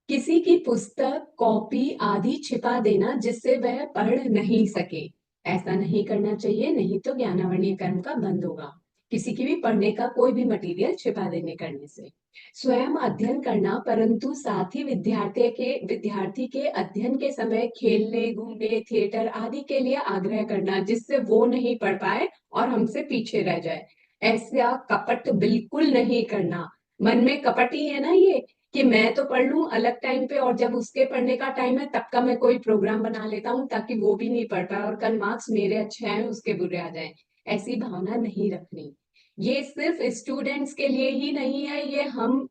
किसी की पुस्तक, कॉपी आदि छिपा देना जिससे वह पढ़ नहीं सके, ऐसा नहीं करना चाहिए, नहीं तो ज्ञानावर्णीय कर्म का बंद होगा। किसी की भी पढ़ने का कोई भी मटेरियल छिपा देने करने से। स्वयं अध्ययन करना, परंतु साथी विद्यार्थी के अध्ययन के समय खेलने, घूमने, थिएटर आदि के लिए आग्रह करना जिससे वो नहीं पढ़ पाए और हमसे पीछे रह जाए। ऐसा कपट बिल्कुल नहीं करना। मन में कपट ही है ना ये, कि मैं तो पढ़ लूं अलग टाइम पे और जब उसके पढ़ने का टाइम है तब का मैं कोई प्रोग्राम बना लेता हूँ ताकि वो भी नहीं पढ़ पाए और कल मार्क्स मेरे अच्छे आए उसके बुरे आ जाएं। ऐसी भावना नहीं रखनी। ये सिर्फ स्टूडेंट्स के लिए ही नहीं है, ये हम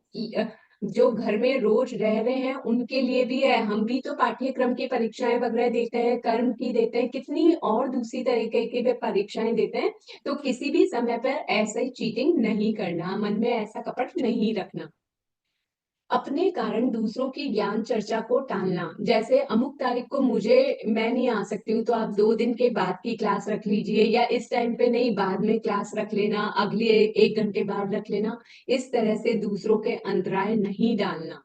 जो घर में रोज रह रहे हैं उनके लिए भी है। हम भी तो पाठ्यक्रम की परीक्षाएं वगैरह देते हैं, कर्म की देते हैं, कितनी और दूसरी तरीके की भी परीक्षाएं देते हैं। तो किसी भी समय पर ऐसा ही चीटिंग नहीं करना, मन में ऐसा कपट नहीं रखना। अपने कारण दूसरों की ज्ञान चर्चा को टालना, जैसे अमुक तारीख को मैं नहीं आ सकती हूँ तो आप 2 दिन के बाद की क्लास रख लीजिए, या इस टाइम पे नहीं बाद में क्लास रख लेना, अगले 1 घंटे बाद रख लेना। इस तरह से दूसरों के अंतराय नहीं डालना।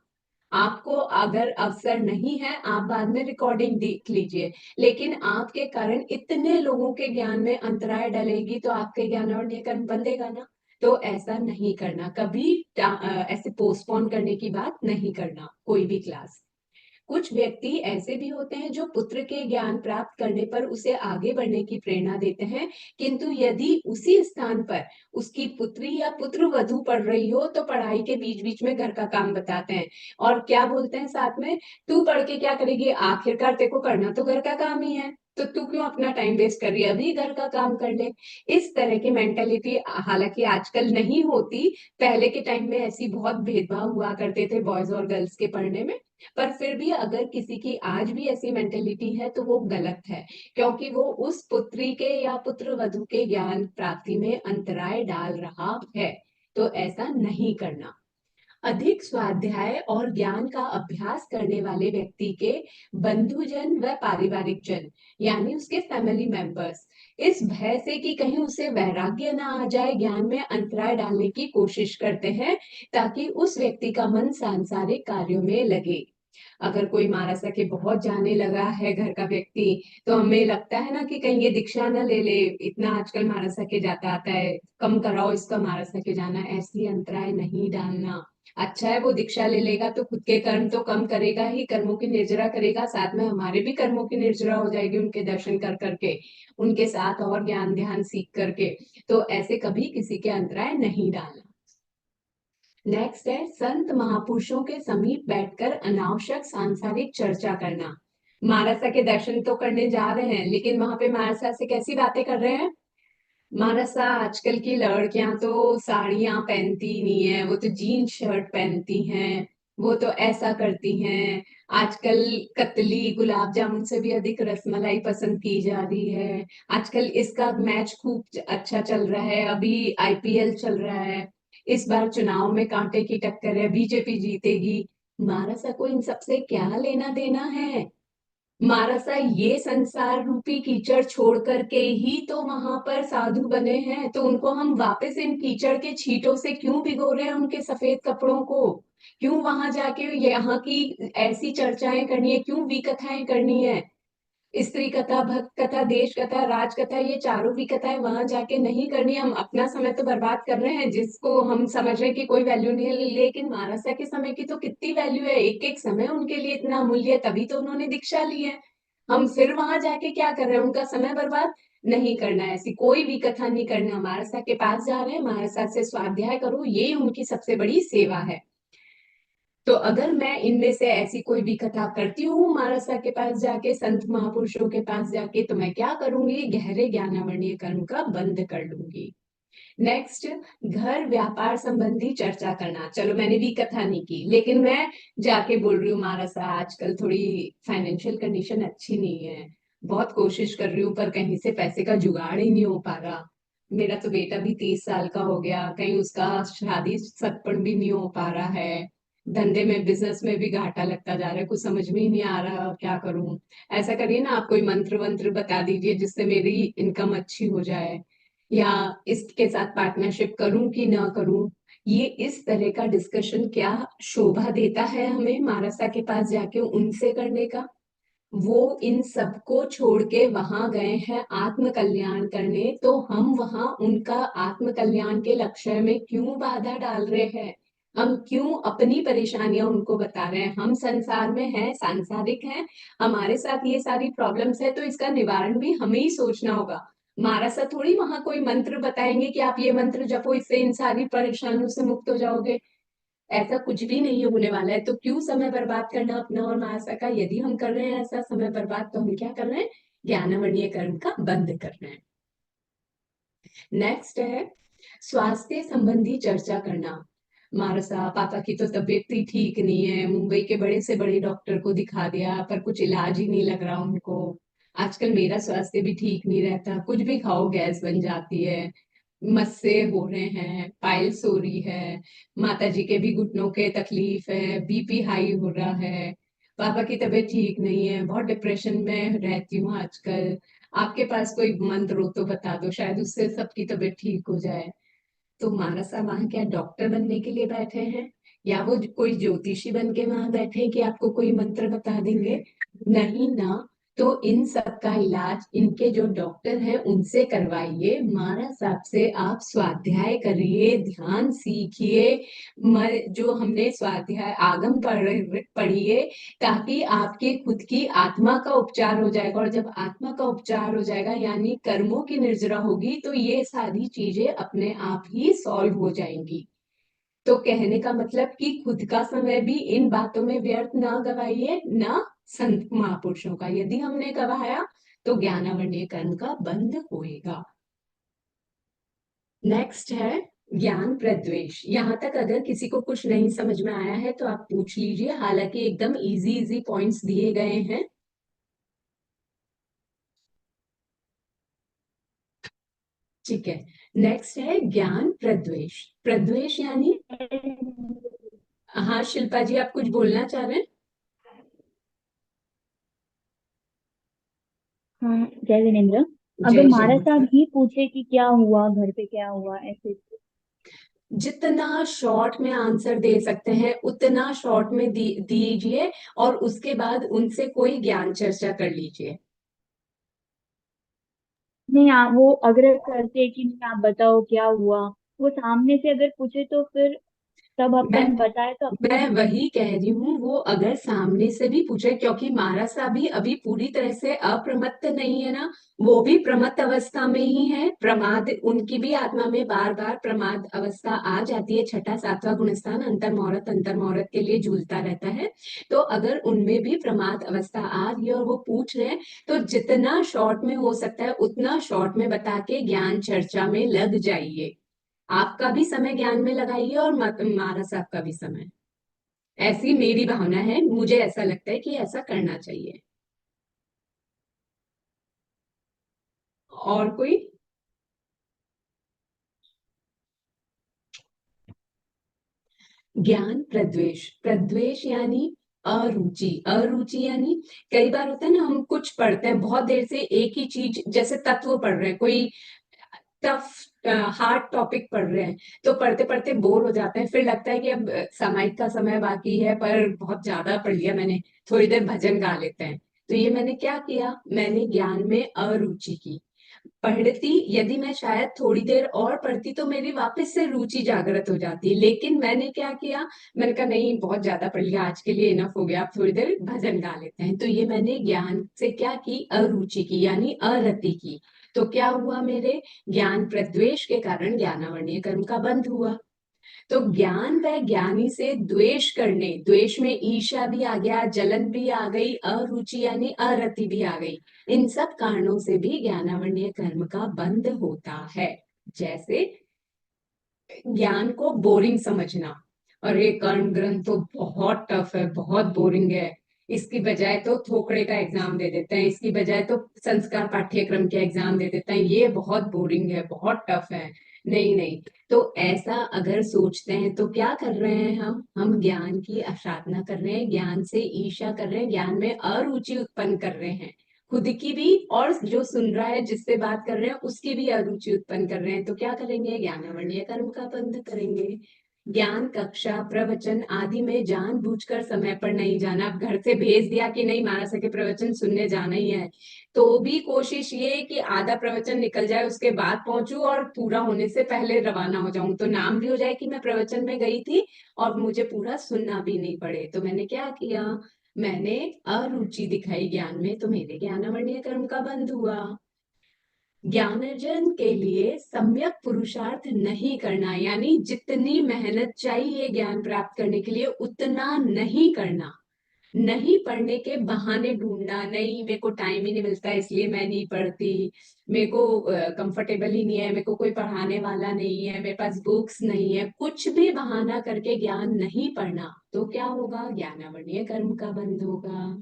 आपको अगर अवसर नहीं है आप बाद में रिकॉर्डिंग देख लीजिए, लेकिन आपके कारण इतने लोगों के ज्ञान में अंतराय डलेगी तो आपके ज्ञान और कर्म बंधेगा ना। तो ऐसा नहीं करना कभी। ऐसे पोस्टपोन करने की बात नहीं करना कोई भी क्लास। कुछ व्यक्ति ऐसे भी होते हैं जो पुत्र के ज्ञान प्राप्त करने पर उसे आगे बढ़ने की प्रेरणा देते हैं, किंतु यदि उसी स्थान पर उसकी पुत्री या पुत्र वधू पढ़ रही हो तो पढ़ाई के बीच बीच में घर का काम बताते हैं। और क्या बोलते हैं साथ में, तू पढ़ के क्या करेगी, आखिरकार तेरे को करना तो घर का काम ही है, तो तू क्यों अपना टाइम वेस्ट कर रही है, अभी घर का काम कर ले। इस तरह की मेंटेलिटी हालांकि आजकल नहीं होती, पहले के टाइम में ऐसी बहुत भेदभाव हुआ करते थे बॉयज और गर्ल्स के पढ़ने में। पर फिर भी अगर किसी की आज भी ऐसी मेंटेलिटी है तो वो गलत है, क्योंकि वो उस पुत्री के या पुत्र वधू के ज्ञान प्राप्ति में अंतराय डाल रहा है। तो ऐसा नहीं करना। अधिक स्वाध्याय और ज्ञान का अभ्यास करने वाले व्यक्ति के बंधुजन व पारिवारिक जन, यानी उसके फैमिली मेंबर्स, इस भय से कि कहीं उसे वैराग्य ना आ जाए, ज्ञान में अंतराय डालने की कोशिश करते हैं ताकि उस व्यक्ति का मन सांसारिक कार्यों में लगे। अगर कोई महाराज के बहुत जाने लगा है घर का व्यक्ति, तो हमें लगता है ना कि कहीं ये दीक्षा न ले ले, इतना आजकल महाराज के जाता आता है, कम कराओ इसका महाराज के जाना। ऐसी अंतराय नहीं डालना। अच्छा है वो दीक्षा ले लेगा तो खुद के कर्म तो कम करेगा ही, कर्मों की निर्जरा करेगा, साथ में हमारे भी कर्मों की निर्जरा हो जाएगी उनके दर्शन कर करके, उनके साथ और ज्ञान ध्यान सीख करके। तो ऐसे कभी किसी के अंतराय नहीं डालना। नेक्स्ट है संत महापुरुषों के समीप बैठकर अनावश्यक सांसारिक चर्चा करना। महाराजा के दर्शन तो करने जा रहे हैं लेकिन वहां पे महाराजा से कैसी बातें कर रहे हैं। महाराजा आजकल की लड़कियां तो साड़ियां पहनती नहीं है, वो तो जीन शर्ट पहनती हैं, वो तो ऐसा करती हैं। आजकल कतली गुलाब जामुन से भी अधिक रसमलाई पसंद की जा रही है। आजकल इसका मैच खूब अच्छा चल रहा है, अभी आईपीएल चल रहा है, इस बार चुनाव में कांटे की टक्कर है, बीजेपी जीतेगी। महाराजा को इन सबसे क्या लेना देना है। महाराजा ये संसार रूपी कीचड़ छोड़ करके ही तो वहां पर साधु बने हैं, तो उनको हम वापस इन कीचड़ के छींटों से क्यों भिगो रहे हैं उनके सफेद कपड़ों को। क्यों वहां जाके यहाँ की ऐसी चर्चाएं करनी है, क्यों विकथाएं करनी है। स्त्री कथा, भक्त कथा, देश कथा, राज कथा, ये चारों भी कथाएं वहां जाके नहीं करनी। हम अपना समय तो बर्बाद कर रहे हैं जिसको हम समझ रहे हैं कि कोई वैल्यू नहीं है, लेकिन महाराजा के समय की तो कितनी वैल्यू है, एक एक समय उनके लिए इतना अमूल्य है, तभी तो उन्होंने दीक्षा ली है। हम फिर वहां जाके क्या कर रहे हैं, उनका समय बर्बाद नहीं करना है। ऐसी कोई भी कथा नहीं करना, महाराजा के पास जा रहे हैं, महाराजा से स्वाध्याय करो, ये उनकी सबसे बड़ी सेवा है। तो अगर मैं इनमें से ऐसी कोई भी कथा करती हूँ मानसा के पास जाके, संत महापुरुषों के पास जाके, तो मैं क्या करूंगी, गहरे ज्ञानावरणीय कर्म का बंद कर लूंगी। नेक्स्ट, घर व्यापार संबंधी चर्चा करना। चलो मैंने भी कथा नहीं की, लेकिन मैं जाके बोल रही हूँ मानसा आजकल थोड़ी फाइनेंशियल कंडीशन अच्छी नहीं है, बहुत कोशिश कर रही हूँ पर कहीं से पैसे का जुगाड़ ही नहीं हो पा रहा। मेरा तो बेटा भी 30 साल का हो गया, कहीं उसका शादी सत्पन भी नहीं हो पा रहा है, धंधे में बिजनेस में भी घाटा लगता जा रहा है, कुछ समझ में ही नहीं आ रहा क्या करूं। ऐसा करिए ना, आप कोई मंत्र वंत्र बता दीजिए जिससे मेरी इनकम अच्छी हो जाए, या इसके साथ पार्टनरशिप करूं कि ना करूं। ये इस तरह का डिस्कशन क्या शोभा देता है हमें मानसा के पास जाके उनसे करने का? वो इन सबको छोड़ के वहां गए हैं आत्म कल्याण करने, तो हम वहां उनका आत्म कल्याण के लक्ष्य में क्यों बाधा डाल रहे हैं? हम क्यों अपनी परेशानियां उनको बता रहे हैं? हम संसार में हैं, सांसारिक हैं, हमारे साथ ये सारी प्रॉब्लम्स है, तो इसका निवारण भी हमें ही सोचना होगा। हमारा सा थोड़ी वहां कोई मंत्र बताएंगे कि आप ये मंत्र जपो, इससे इन सारी परेशानियों से मुक्त हो जाओगे। ऐसा कुछ भी नहीं होने वाला है, तो क्यों समय बर्बाद करना अपना और मानसा का? यदि हम कर रहे हैं ऐसा समय बर्बाद, तो हम क्या कर रहे हैं, ज्ञानावरणीय कर्म का बंद कर रहे हैं। नेक्स्ट है स्वास्थ्य संबंधी चर्चा करना। मानसा, पापा की तो तबीयत ही ठीक नहीं है, मुंबई के बड़े से बड़े डॉक्टर को दिखा दिया पर कुछ इलाज ही नहीं लग रहा उनको। आजकल मेरा स्वास्थ्य भी ठीक नहीं रहता, कुछ भी खाओ गैस बन जाती है, मस्से हो रहे हैं, पाइल्स हो रही है, माता जी के भी घुटनों के तकलीफ है, बीपी हाई हो रहा है, पापा की तबीयत ठीक नहीं है, बहुत डिप्रेशन में रहती हूँ आजकल। आपके पास कोई मंत्र हो तो बता दो, शायद उससे सबकी तबीयत ठीक हो जाए। तो मानसा वहां क्या डॉक्टर बनने के लिए बैठे हैं, या वो कोई ज्योतिषी बन के वहां बैठे हैं कि आपको कोई मंत्र बता देंगे? नहीं ना। तो इन सब का इलाज इनके जो डॉक्टर हैं उनसे करवाइए। महाराज साहब से आप स्वाध्याय करिए, ध्यान सीखिए, जो हमने स्वाध्याय आगम पढ़िए, ताकि आपके खुद की आत्मा का उपचार हो जाएगा। और जब आत्मा का उपचार हो जाएगा यानी कर्मों की निर्जरा होगी, तो ये सारी चीजें अपने आप ही सॉल्व हो जाएंगी। तो कहने का मतलब कि खुद का समय भी इन बातों में व्यर्थ ना गवाइए, ना संत महापुरुषों का। यदि हमने गवाया तो ज्ञानावरणीय कर्म का बंध होएगा। नेक्स्ट है ज्ञान प्रद्वेष। यहाँ तक अगर किसी को कुछ नहीं समझ में आया है तो आप पूछ लीजिए, हालांकि एकदम इजी इजी पॉइंट्स दिए गए हैं। ठीक है, नेक्स्ट है ज्ञान प्रद्वेष। प्रद्वेष यानी, हाँ शिल्पा जी आप कुछ बोलना चाह रहे हैं? हाँ, जय विनेन्द्र। अगर जय महाराज साहब जगन्नाथ। ही पूछे कि क्या हुआ घर पे, क्या हुआ ऐसे। जितना शॉर्ट में आंसर दे सकते हैं उतना शॉर्ट में दीजिए, और उसके बाद उनसे कोई ज्ञान चर्चा कर लीजिए। नहीं, आप वो अग्रह करते कि नहीं आप बताओ क्या हुआ, वो सामने से अगर पूछे तो फिर तब मैं अपन बताए तो अपन। मैं वही कह रही हूँ, वो अगर सामने से भी पूछे, क्योंकि महाराज साहब भी अभी पूरी तरह से अप्रमत्त नहीं है ना, वो भी प्रमत्त अवस्था में ही है। प्रमाद, उनकी भी आत्मा में बार बार प्रमाद अवस्था आ जाती है, छठा सातवां गुणस्थान अंतर मुहूर्त के लिए झूलता रहता है। तो अगर उनमें भी प्रमाद अवस्था आ रही है और वो पूछ रहे हैं, तो जितना शॉर्ट में हो सकता है उतना शॉर्ट में बता के ज्ञान चर्चा में लग जाइए। आपका भी समय ज्ञान में लगाइए और महाराज साहब का भी समय। ऐसी मेरी भावना है, मुझे ऐसा लगता है कि ऐसा करना चाहिए। और कोई? ज्ञान प्रद्वेष। प्रद्वेष यानी अरुचि। अरुचि यानी कई बार होता है ना, हम कुछ पढ़ते हैं बहुत देर से एक ही चीज, जैसे तत्व पढ़ रहे हैं, कोई टफ हार्ड टॉपिक पढ़ रहे हैं, तो पढ़ते पढ़ते बोर हो जाते हैं, फिर लगता है कि अब सामायिक का समय बाकी है पर बहुत ज्यादा पढ़ लिया मैंने, थोड़ी देर भजन गा लेते हैं। तो ये मैंने क्या किया, मैंने ज्ञान में अरुचि की। पढ़ती, यदि मैं शायद थोड़ी देर और पढ़ती तो मेरी वापस से रुचि जागृत हो जाती, लेकिन मैंने क्या किया, मैंने कहा नहीं बहुत ज्यादा पढ़ लिया, आज के लिए इनफ हो गया, अब थोड़ी देर भजन गा लेते हैं। तो ये मैंने ज्ञान से क्या की, अरुचि की यानी अरति की। तो क्या हुआ, मेरे ज्ञान प्रद्वेष के कारण ज्ञानावरणीय कर्म का बंध हुआ। तो ज्ञान व ज्ञानी से द्वेष करने, द्वेष में ईर्ष्या भी आ गया, जलन भी आ गई, अरुचि यानी अरति भी आ गई, इन सब कारणों से भी ज्ञानावरणीय कर्म का बंध होता है। जैसे ज्ञान को बोरिंग समझना, और ये कर्ण ग्रंथ तो बहुत टफ है, बहुत बोरिंग है, इसकी बजाय तो थोकड़े का एग्जाम दे देते हैं, इसकी बजाय तो संस्कार पाठ्यक्रम के एग्जाम दे देते हैं, ये बहुत बोरिंग है, बहुत टफ है। नहीं नहीं, तो ऐसा अगर सोचते हैं तो क्या कर रहे हैं हम ज्ञान की असाधना कर रहे हैं, ज्ञान से ईर्ष्या कर रहे हैं, ज्ञान में अरुचि उत्पन्न कर रहे हैं, खुद की भी और जो सुन रहा है, जिससे बात कर रहे हैं, उसकी भी अरुचि उत्पन्न कर रहे हैं। तो क्या करेंगे, ज्ञानावरणीय कर्म का बंध करेंगे। ज्ञान कक्षा प्रवचन आदि में जानबूझकर समय पर नहीं जाना। अब घर से भेज दिया कि नहीं महाराज के प्रवचन सुनने जाना ही है, तो भी कोशिश ये है कि आधा प्रवचन निकल जाए उसके बाद पहुंचू, और पूरा होने से पहले रवाना हो जाऊं, तो नाम भी हो जाए कि मैं प्रवचन में गई थी और मुझे पूरा सुनना भी नहीं पड़े। तो मैंने क्या किया, मैंने अरुचि दिखाई ज्ञान में, तो मेरे ज्ञानावरणीय कर्म का बंध हुआ। ज्ञानार्जन के लिए सम्यक पुरुषार्थ नहीं करना, यानी जितनी मेहनत चाहिए ज्ञान प्राप्त करने के लिए उतना नहीं करना। नहीं पढ़ने के बहाने ढूंढना, नहीं मेरे को टाइम ही नहीं मिलता इसलिए मैं नहीं पढ़ती, मेरे को कंफर्टेबल ही नहीं है, मेरे को कोई पढ़ाने वाला नहीं है, मेरे पास बुक्स नहीं है, कुछ भी बहाना करके ज्ञान नहीं पढ़ना, तो क्या होगा, ज्ञानावरणीय कर्म का बंध होगा।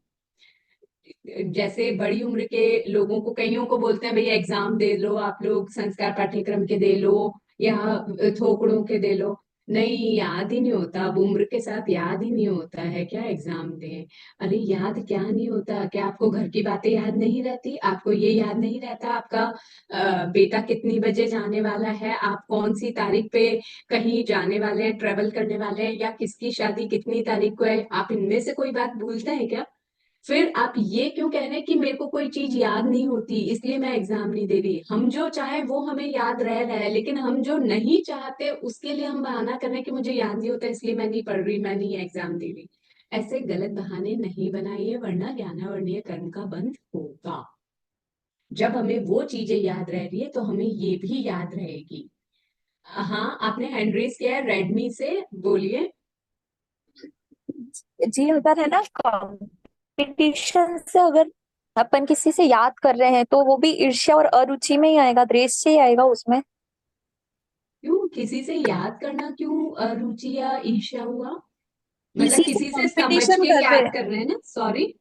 जैसे बड़ी उम्र के लोगों को, कईयों को बोलते हैं भैया एग्जाम दे लो, आप लोग संस्कार पाठ्यक्रम के दे लो या थोकड़ों के दे लो, नहीं याद ही नहीं होता, अब उम्र के साथ याद ही नहीं होता है, क्या एग्जाम दें। अरे याद क्या नहीं होता, क्या आपको घर की बातें याद नहीं रहती, आपको ये याद नहीं रहता आपका बेटा कितनी बजे जाने वाला है, आप कौन सी तारीख पे कहीं जाने वाले हैं, ट्रेवल करने वाले हैं, या किसकी शादी कितनी तारीख को है, आप इनमें से कोई बात भूलते हैं क्या। फिर आप ये क्यों कह रहे हैं कि मेरे को कोई चीज याद नहीं होती इसलिए मैं एग्जाम नहीं दे रही। हम जो चाहे वो हमें याद रह रहा है, लेकिन हम जो नहीं चाहते उसके लिए हम बहाना कर रहे हैं कि मुझे याद नहीं होता इसलिए मैं नहीं पढ़ रही, मैं नहीं एग्जाम दे रही। ऐसे गलत बहाने नहीं बनाइए, वरना ज्ञानावरणीय कर्म का बंध होगा। जब हमें वो चीजें याद रह रही है तो हमें ये भी याद रहेगी। हाँ, आपने हैंड रेज किया है रेडमी से, बोलिए। जी अगर है ना कंपटीशन से अगर अपन किसी से याद कर रहे हैं तो वो भी ईर्ष्या और अरुचि में ही आएगा, द्वेष से ही आएगा उसमें। क्यों किसी से याद करना, क्यों रुचि या ईर्ष्या हुआ, मतलब किसी से किसी से समझ कंपटीशन के कर रहे याद हैं। कर रहे हैं ना, सॉरी।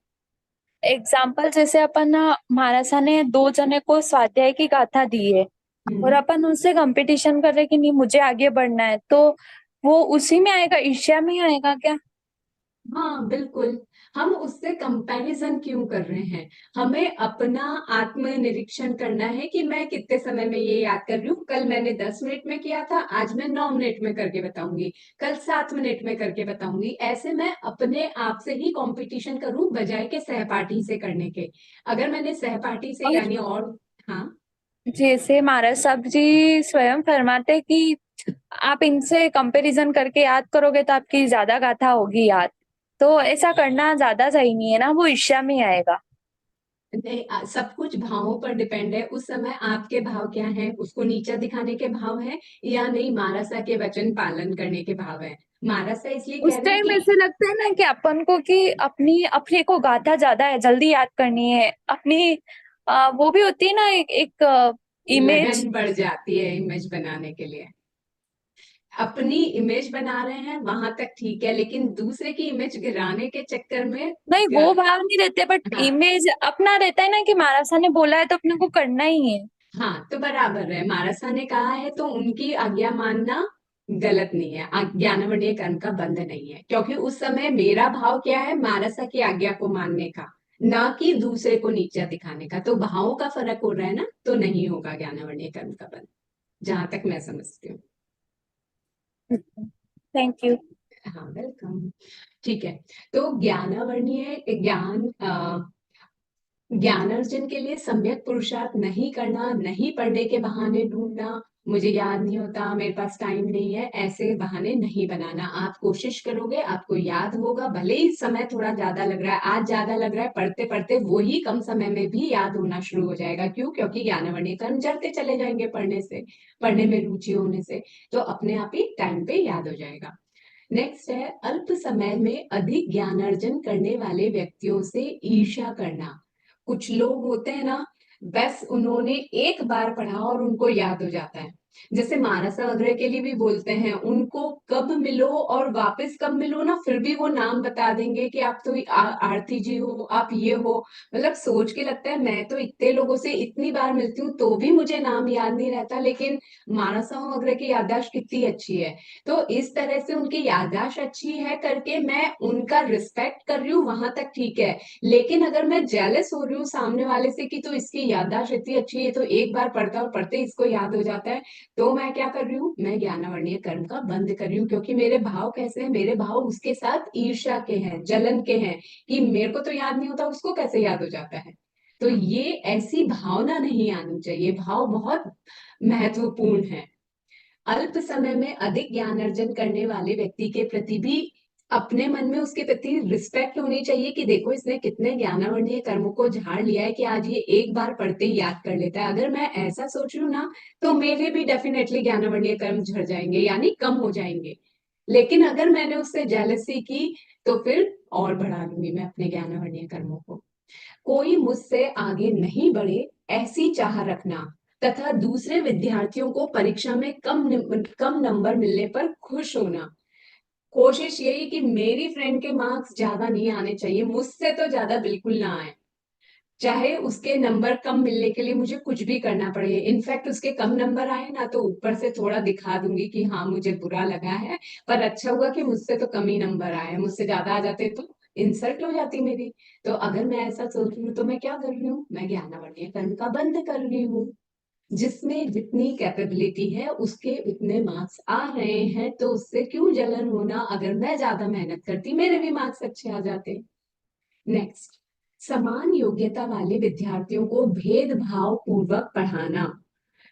एग्जाम्पल जैसे अपन महाराजा ने दो जने को स्वाध्याय की गाथा दी है और हम्म। अपन उनसे कंपटीशन कर रहे हैं कि नहीं मुझे आगे बढ़ना है, तो वो उसी में आएगा, ईर्ष्या में ही आएगा क्या। हाँ बिल्कुल, हम उससे कंपैरिजन क्यों कर रहे हैं, हमें अपना आत्मनिरीक्षण करना है कि मैं कितने समय में ये याद कर रही हूँ। कल मैंने 10 मिनट में किया था, आज मैं 9 मिनट में करके बताऊंगी, कल 7 मिनट में करके बताऊंगी। ऐसे मैं अपने आप से ही कंपटीशन करूं बजाय के सहपाठी से करने के। अगर मैंने सहपाठी से और यानी और, हाँ। जैसे महाराज साहब जी स्वयं फरमाते हैं कि आप इनसे कंपैरिजन करके याद करोगे तो आपकी ज्यादा गाथा होगी याद, तो ऐसा करना ज्यादा सही नहीं है ना, वो ईर्ष्या में आएगा। नहीं, सब कुछ भावों पर डिपेंड है, उस समय आपके भाव क्या है, उसको नीचा दिखाने के भाव है या नहीं मारासा के वचन पालन करने के भाव है। मारासा इसलिए उस कह रहे हैं टाइम कि ऐसे लगता है ना कि अपन को कि अपनी अपने को गाथा ज्यादा है, जल्दी याद करनी है अपनी, वो भी होती है ना एक इमेज। लगन बढ़ जाती है इमेज बनाने के लिए। अपनी इमेज बना रहे हैं वहां तक ठीक है, लेकिन दूसरे की इमेज गिराने के चक्कर में नहीं वो भाव नहीं रहते, बट हाँ। इमेज अपना रहता है ना कि महाराजा ने बोला है तो अपने को करना ही है। हाँ तो बराबर है, मारासा ने कहा है तो उनकी आज्ञा मानना गलत नहीं है, ज्ञानावरणीय कर्म का बंध नहीं है, क्योंकि उस समय मेरा भाव क्या है, मारासा की आज्ञा को मानने का, ना कि दूसरे को नीचा दिखाने का। तो भावों का फर्क हो रहा है ना, तो नहीं होगा ज्ञानावरणीय कर्म का बंध, जहां तक मैं समझती हूँ। Thank you. हाँ वेलकम। ठीक है, तो ज्ञानावरणीय ज्ञान ज्ञानार्जन के लिए सम्यक पुरुषार्थ नहीं करना, नहीं पढ़ने के बहाने ढूंढना, मुझे याद नहीं होता, मेरे पास टाइम नहीं है, ऐसे बहाने नहीं बनाना। आप कोशिश करोगे, आपको याद होगा, भले ही समय थोड़ा ज्यादा लग रहा है, आज ज्यादा लग रहा है, पढ़ते पढ़ते वो ही कम समय में भी याद होना शुरू हो जाएगा। क्यों? क्योंकि ज्ञानावर्णीय कर्म जड़ते चले जाएंगे पढ़ने से, पढ़ने में रुचि होने से, तो अपने आप ही टाइम पे याद हो जाएगा। नेक्स्ट है, अल्प समय में अधिक ज्ञान अर्जन करने वाले व्यक्तियों से ईर्ष्या करना। कुछ लोग होते हैं ना, बस उन्होंने एक बार पढ़ा और उनको याद हो जाता है। जैसे मानसा वगैरह के लिए भी बोलते हैं, उनको कब मिलो और वापस कब मिलो ना, फिर भी वो नाम बता देंगे कि आप तो आरती जी हो, आप ये हो। मतलब सोच के लगता है, मैं तो इतने लोगों से इतनी बार मिलती हूँ तो भी मुझे नाम याद नहीं रहता, लेकिन मानसा वगैरह की याददाश्त कितनी अच्छी है। तो इस तरह से उनकी याददाश्त अच्छी है करके मैं उनका रिस्पेक्ट कर रही हूँ, वहां तक ठीक है। लेकिन अगर मैं जेलस हो रही हूँ सामने वाले से कि तो इसकी याददाश्त इतनी अच्छी है, तो एक बार पढ़ता और पढ़ते इसको याद हो जाता है, तो मैं क्या कर रही हूँ, मैं ज्ञानावर्णीय कर्म का बंद कर रही हूँ। क्योंकि मेरे भाव कैसे हैं, मेरे भाव उसके साथ ईर्ष्या के हैं, जलन के हैं, कि मेरे को तो याद नहीं होता, उसको कैसे याद हो जाता है। तो ये ऐसी भावना नहीं आनी चाहिए, भाव बहुत महत्वपूर्ण है। अल्प समय में अधिक ज्ञान अर्जन करने वाले व्यक्ति के प्रति भी अपने मन में उसके प्रति रिस्पेक्ट होनी चाहिए, कि देखो इसने कितने ज्ञानावर्णीय कर्मों को झाड़ लिया है, कि आज ये एक बार पढ़ते ही याद कर लेता है। अगर मैं ऐसा सोच रही हूँ ना, तो मेरे भी डेफिनेटली ज्ञानावर्णीय कर्म झड़ जाएंगे, यानी कम हो जाएंगे। लेकिन अगर मैंने उससे जेलसी की, तो फिर और बढ़ा लूंगी मैं अपने ज्ञानावर्णीय कर्मों को। कोई मुझसे आगे नहीं बढ़े, ऐसी चाह रखना, तथा दूसरे विद्यार्थियों को परीक्षा में कम नंबर मिलने पर खुश होना। कोशिश यही कि मेरी फ्रेंड के मार्क्स ज्यादा नहीं आने चाहिए, मुझसे तो ज्यादा बिल्कुल ना आए, चाहे उसके नंबर कम मिलने के लिए मुझे कुछ भी करना पड़े। इनफैक्ट उसके कम नंबर आए ना, तो ऊपर से थोड़ा दिखा दूंगी कि हाँ मुझे बुरा लगा है, पर अच्छा हुआ कि मुझसे तो कम ही नंबर आए, मुझसे ज्यादा आ जाते तो इंसल्ट हो जाती मेरी। तो अगर मैं ऐसा सोच रही हूँ, तो मैं क्या कर रही हूँ, मैं ज्ञानावर्णीय कर्म का बंद कर रही हूँ। जिसमें जितनी कैपेबिलिटी है उसके उतने मार्क्स आ रहे हैं, तो उससे क्यों जलन होना, अगर मैं ज्यादा मेहनत करती मेरे भी मार्क्स अच्छे आ जाते। नेक्स्ट, समान योग्यता वाले विद्यार्थियों को भेदभाव पूर्वक पढ़ाना।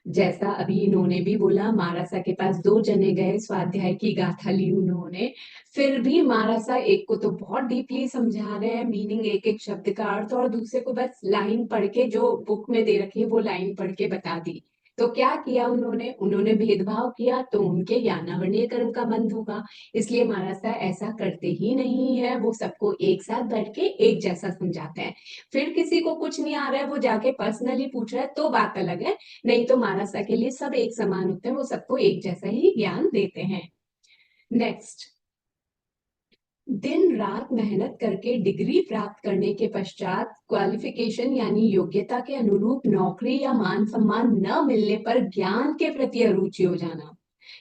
जैसा अभी इन्होंने भी बोला, मारासा के पास दो जने गए, स्वाध्याय की गाथा ली उन्होंने, फिर भी मारासा एक को तो बहुत डीपली समझा रहे हैं, मीनिंग एक एक शब्द का अर्थ, और दूसरे को बस लाइन पढ़ के, जो बुक में दे रखी है वो लाइन पढ़ के बता दी। तो क्या किया उन्होंने, उन्होंने भेदभाव किया, तो उनके ज्ञानावर्णीय कर्म का बंद होगा। इसलिए मारासा ऐसा करते ही नहीं है, वो सबको एक साथ बैठ के एक जैसा समझाते हैं। फिर किसी को कुछ नहीं आ रहा है, वो जाके पर्सनली पूछ रहा है, तो बात अलग है, नहीं तो मानसा के लिए सब एक समान होते हैं, वो सबको एक जैसा ही ज्ञान देते हैं। नेक्स्ट, दिन रात मेहनत करके डिग्री प्राप्त करने के पश्चात क्वालिफिकेशन यानी योग्यता के अनुरूप नौकरी या मान सम्मान न मिलने पर ज्ञान के प्रति अरुचि हो जाना।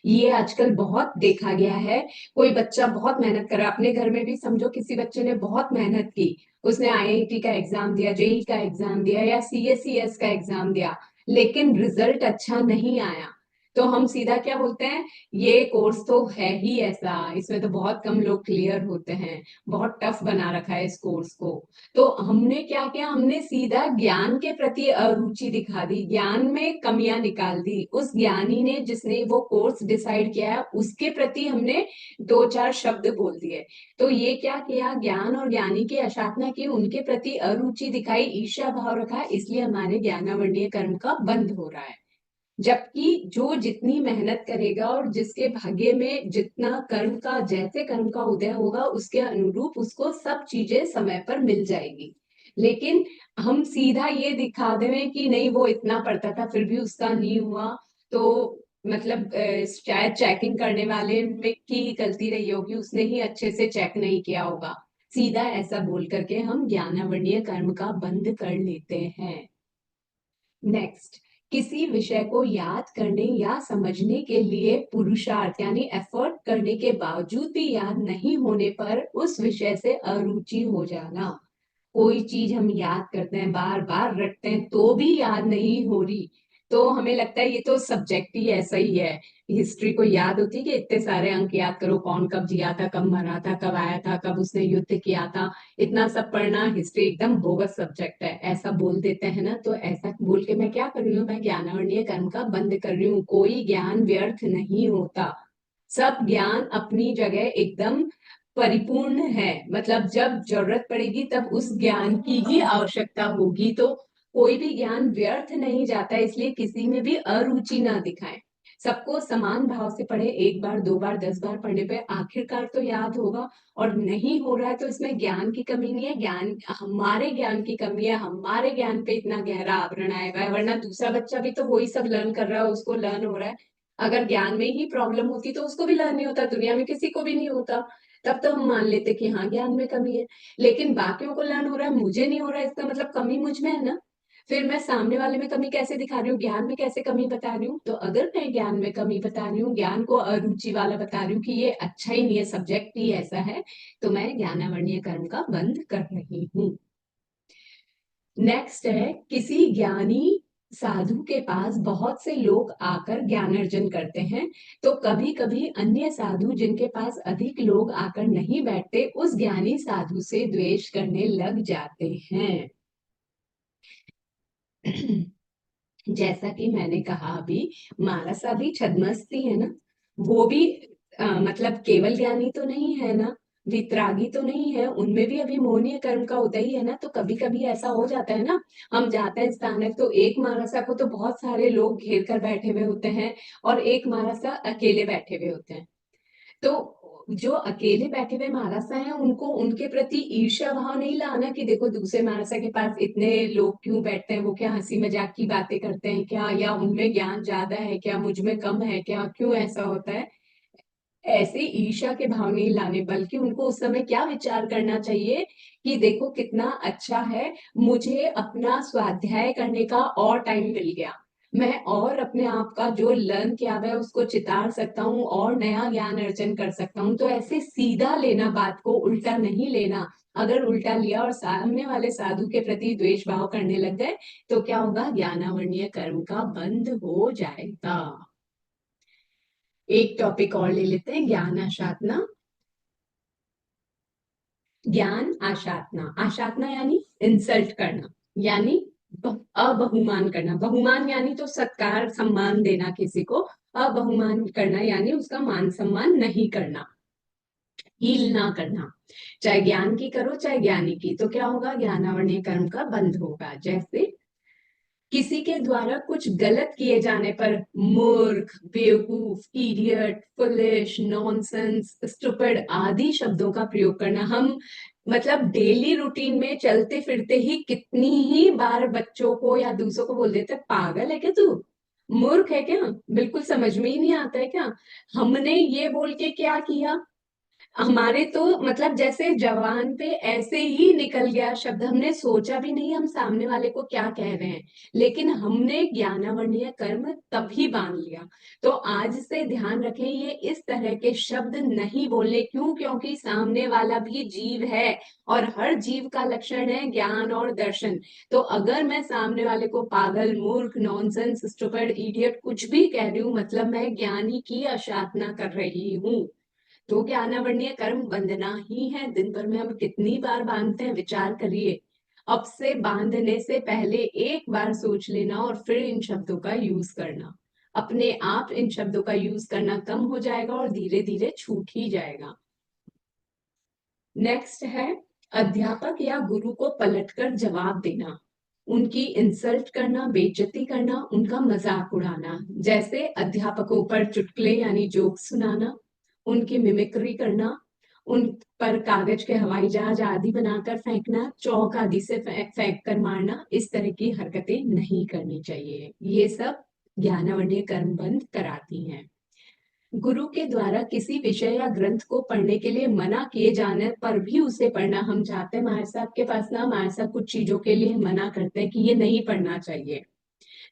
ये आजकल बहुत देखा गया है। कोई बच्चा बहुत मेहनत कर रहा है, अपने घर में भी समझो किसी बच्चे ने बहुत मेहनत की, उसने आईआईटी का एग्जाम दिया, जेई का एग्जाम दिया, या सीएसईएस का एग्जाम दिया, लेकिन रिजल्ट अच्छा नहीं आया, तो हम सीधा क्या बोलते हैं, ये कोर्स तो है ही ऐसा, इसमें तो बहुत कम लोग क्लियर होते हैं, बहुत टफ बना रखा है इस कोर्स को। तो हमने क्या किया, हमने सीधा ज्ञान के प्रति अरुचि दिखा दी, ज्ञान में कमियां निकाल दी। उस ज्ञानी ने जिसने वो कोर्स डिसाइड किया है, उसके प्रति हमने दो चार शब्द बोल दिए। तो ये क्या किया, ज्ञान और ज्ञानी की अशातना की, उनके प्रति अरुचि दिखाई, ईर्ष्या भाव रखा, इसलिए हमारे ज्ञानावर्णीय कर्म का बंद हो रहा है। जबकि जो जितनी मेहनत करेगा और जिसके भाग्य में जितना कर्म का, जैसे कर्म का उदय होगा, उसके अनुरूप उसको सब चीजें समय पर मिल जाएगी। लेकिन हम सीधा ये दिखा दें कि नहीं वो इतना पढ़ता था फिर भी उसका नहीं हुआ, तो मतलब शायद चेकिंग करने वाले में की ही गलती रही होगी, उसने ही अच्छे से चेक नहीं किया होगा। सीधा ऐसा बोल करके हम ज्ञानावर्णीय कर्म का बंद कर लेते हैं। नेक्स्ट, किसी विषय को याद करने या समझने के लिए पुरुषार्थ यानी एफर्ट करने के बावजूद भी याद नहीं होने पर उस विषय से अरुचि हो जाना। कोई चीज हम याद करते हैं, बार बार रटते हैं, तो भी याद नहीं हो रही, तो हमें लगता है ये तो सब्जेक्ट ही ऐसा ही है। हिस्ट्री को याद होती है कि इतने सारे अंक याद करो, कौन कब जिया था, कब मरा था, कब आया था, कब उसने युद्ध किया था, इतना सब पढ़ना हिस्ट्री एकदम बोगस सब्जेक्ट है, ऐसा बोल देते हैं ना। तो ऐसा बोल के मैं क्या कर रही हूँ, मैं ज्ञानावरणीय कर्म का बंद कर रही हूँ। कोई ज्ञान व्यर्थ नहीं होता, सब ज्ञान अपनी जगह एकदम परिपूर्ण है। मतलब जब जरूरत पड़ेगी तब उस ज्ञान की ही आवश्यकता होगी, तो कोई भी ज्ञान व्यर्थ नहीं जाता। इसलिए किसी में भी अरुचि ना दिखाएं, सबको समान भाव से पढ़े। एक बार, दो बार, 10 बार पढ़ने पे आखिरकार तो याद होगा। और नहीं हो रहा है तो इसमें ज्ञान की कमी नहीं है, ज्ञान हमारे ज्ञान की कमी है, हमारे ज्ञान पे इतना गहरा आवरण आया हुआ है। वरना दूसरा बच्चा भी तो वही सब लर्न कर रहा है, उसको लर्न हो रहा है। अगर ज्ञान में ही प्रॉब्लम होती तो उसको भी लर्न नहीं होता, दुनिया में किसी को भी नहीं होता। तब तो हम मान लेते कि हाँ ज्ञान में कमी है। लेकिन बाकियों को लर्न हो रहा है, मुझे नहीं हो रहा है, इसका मतलब कमी मुझ में है ना। फिर मैं सामने वाले में कमी कैसे दिखा रही हूँ, ज्ञान में कैसे कमी बता रही हूँ। तो अगर मैं ज्ञान में कमी बता रही हूँ, ज्ञान को अरुचि वाला बता रही हूँ कि ये अच्छा ही नहीं है, सब्जेक्ट ही ऐसा है, तो मैं ज्ञानावरणीय कर्म का बंद कर रही हूँ। नेक्स्ट है, किसी ज्ञानी साधु के पास बहुत से लोग आकर ज्ञान अर्जन करते हैं, तो कभी कभी अन्य साधु जिनके पास अधिक लोग आकर नहीं बैठते, उस ज्ञानी साधु से द्वेष करने लग जाते हैं। जैसा कि मैंने कहा अभी, मानसा भी छद्मस्ती है ना, वो भी मतलब केवल ज्ञानी तो नहीं है ना, वितरागी तो नहीं है, उनमें भी अभी मोहनीय कर्म का उदय ही है ना। तो कभी कभी ऐसा हो जाता है ना, हम जाते हैं स्थानक तो एक मानसा को तो बहुत सारे लोग घेर कर बैठे हुए होते हैं, और एक मानसा अकेले बैठे हुए होते हैं। तो जो अकेले बैठे हुए महाराजा हैं, उनको उनके प्रति ईर्ष्या भाव नहीं लाना कि देखो दूसरे महाराजा के पास इतने लोग क्यों बैठते हैं, वो क्या हंसी मजाक की बातें करते हैं क्या, या उनमें ज्ञान ज्यादा है क्या, मुझ में कम है क्या, क्यों ऐसा होता है। ऐसे ईर्ष्या के भाव नहीं लाने, बल्कि उनको उस समय क्या विचार करना चाहिए कि देखो कितना अच्छा है, मुझे अपना स्वाध्याय करने का और टाइम मिल गया, मैं और अपने आप का जो लर्न किया हुआ है उसको चितार सकता हूँ और नया ज्ञान अर्जन कर सकता हूँ। तो ऐसे सीधा लेना, बात को उल्टा नहीं लेना। अगर उल्टा लिया और सामने वाले साधु के प्रति द्वेष भाव करने लग गए, तो क्या होगा, ज्ञानावरणीय कर्म का बंद हो जाएगा। एक टॉपिक और ले लेते हैं, ज्ञान आशातना। ज्ञान आशातना, आशातना यानी इंसल्ट करना, यानी अबहुमान करना। बहुमान यानी तो सत्कार सम्मान देना किसी को, अबहुमान करना यानी उसका मान सम्मान नहीं करना, हील ना करना। चाहे ज्ञान की करो चाहे ज्ञानी की, तो क्या होगा, ज्ञानावरणीय कर्म का बंद होगा। जैसे किसी के द्वारा कुछ गलत किए जाने पर मूर्ख, बेवकूफ, इडियट, फुलिश, नॉनसेंस, स्टूपिड आदि शब्दों का प्रयोग करना। हम मतलब डेली रूटीन में चलते फिरते ही कितनी ही बार बच्चों को या दूसरों को बोल देते हैं, पागल है क्या तू, मूर्ख है क्या, बिल्कुल समझ में ही नहीं आता है क्या। हमने ये बोल के क्या किया, हमारे तो मतलब जैसे जवान पे ऐसे ही निकल गया शब्द, हमने सोचा भी नहीं हम सामने वाले को क्या कह रहे हैं, लेकिन हमने ज्ञानावरणीय कर्म तभी बांध लिया। तो आज से ध्यान रखें, ये इस तरह के शब्द नहीं बोलने। क्यों? क्योंकि सामने वाला भी जीव है, और हर जीव का लक्षण है ज्ञान और दर्शन। तो अगर मैं सामने वाले को पागल, मूर्ख, नॉनसेंस, स्टूपिड, इडियट कुछ भी कह रही हूँ, मतलब मैं ज्ञानी की अशातना कर रही हूँ। तो ज्ञानावरणीय कर्म बंधना ही है। दिन भर में हम कितनी बार बांधते हैं, विचार करिए। अब से बांधने से पहले एक बार सोच लेना और फिर इन शब्दों का यूज करना। अपने आप इन शब्दों का यूज करना कम हो जाएगा और धीरे धीरे छूट ही जाएगा। नेक्स्ट है, अध्यापक या गुरु को पलटकर जवाब देना, उनकी इंसल्ट करना, बेइज्जती करना, उनका मजाक उड़ाना। जैसे अध्यापकों पर चुटकुले यानी जोक सुनाना, उनकी मिमिक्री करना, उन पर कागज के हवाई जहाज आदि बनाकर फेंकना, चौक आदि से फेंक कर मारना, इस तरह की हरकतें नहीं करनी चाहिए। ये सब ज्ञानावरणीय कर्म बंद कराती हैं। गुरु के द्वारा किसी विषय या ग्रंथ को पढ़ने के लिए मना किए जाने पर भी उसे पढ़ना। हम जाते हैं मायर साहब के पास ना, मायर साहब कुछ चीजों के लिए मना करते हैं कि ये नहीं पढ़ना चाहिए,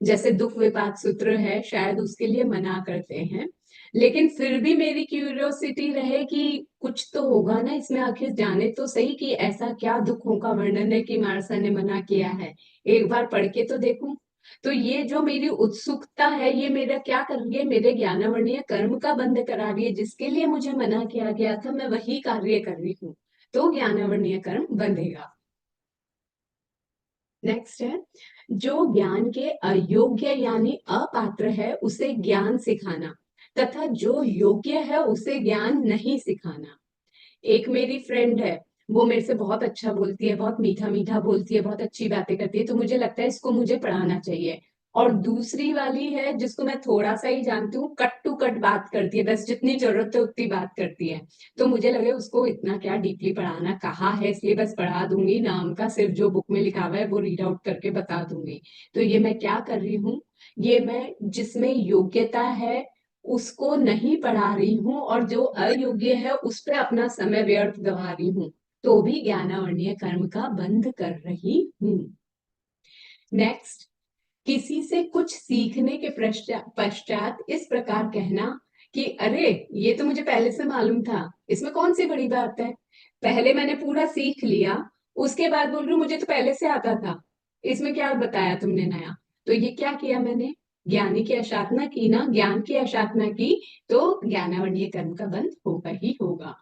जैसे दुख विपाक सूत्र है, शायद उसके लिए मना करते हैं। लेकिन फिर भी मेरी क्यूरियोसिटी रहे कि कुछ तो होगा ना इसमें, आखिर जाने तो सही कि ऐसा क्या दुखों का वर्णन है कि मारसा ने मना किया है, एक बार पढ़ के तो देखूं। तो ये जो मेरी उत्सुकता है, ये मेरा क्या कर रही है, मेरे ज्ञानावर्णीय कर्म का बंद करा रही है। जिसके लिए मुझे मना किया गया था, मैं वही कार्य कर रही हूँ, तो ज्ञानावर्णीय कर्म बंधेगा। नेक्स्ट है, जो ज्ञान के अयोग्य यानी अपात्र है उसे ज्ञान सिखाना, तथा जो योग्य है उसे ज्ञान नहीं सिखाना। एक मेरी फ्रेंड है, वो मेरे से बहुत अच्छा बोलती है, बहुत मीठा मीठा बोलती है, बहुत अच्छी बातें करती है, तो मुझे लगता है इसको मुझे पढ़ाना चाहिए। और दूसरी वाली है जिसको मैं थोड़ा सा ही जानती हूँ, कट टू कट बात करती है, बस जितनी जरूरत है उतनी बात करती है। तो मुझे लगे उसको इतना क्या डीपली पढ़ाना, कहा है इसलिए बस पढ़ा दूंगी, नाम का सिर्फ जो बुक में लिखा हुआ है वो रीड आउट करके बता दूंगी। तो ये मैं क्या कर रही हूँ, ये मैं जिसमें योग्यता है उसको नहीं पढ़ा रही हूँ, और जो अयोग्य है उस पर अपना समय व्यर्थ गवा रही हूँ, तो भी ज्ञानावर्णीय कर्म का बंध कर रही हूँ। नेक्स्ट, किसी से कुछ सीखने के पश्चात इस प्रकार कहना कि अरे ये तो मुझे पहले से मालूम था, इसमें कौन सी बड़ी बात है, पहले मैंने पूरा सीख लिया, उसके बाद बोल रही हूँ मुझे तो पहले से आता था, इसमें क्या बताया तुमने नया। तो ये क्या किया मैंने, ज्ञानी की अशातना की ना, ज्ञान की अशातना की, तो ज्ञानावर्णीय कर्म का बंध होगा ही होगा।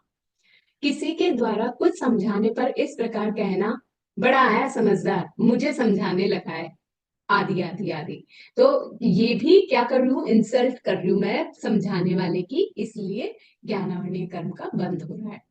किसी के द्वारा कुछ समझाने पर इस प्रकार कहना, बड़ा आया समझदार, मुझे समझाने लगा है, आदि आदि आदि। तो ये भी क्या कर रही हूँ, इंसल्ट कर रही हूँ मैं समझाने वाले की, इसलिए ज्ञानावर्णीय कर्म का बंद हो रहा है।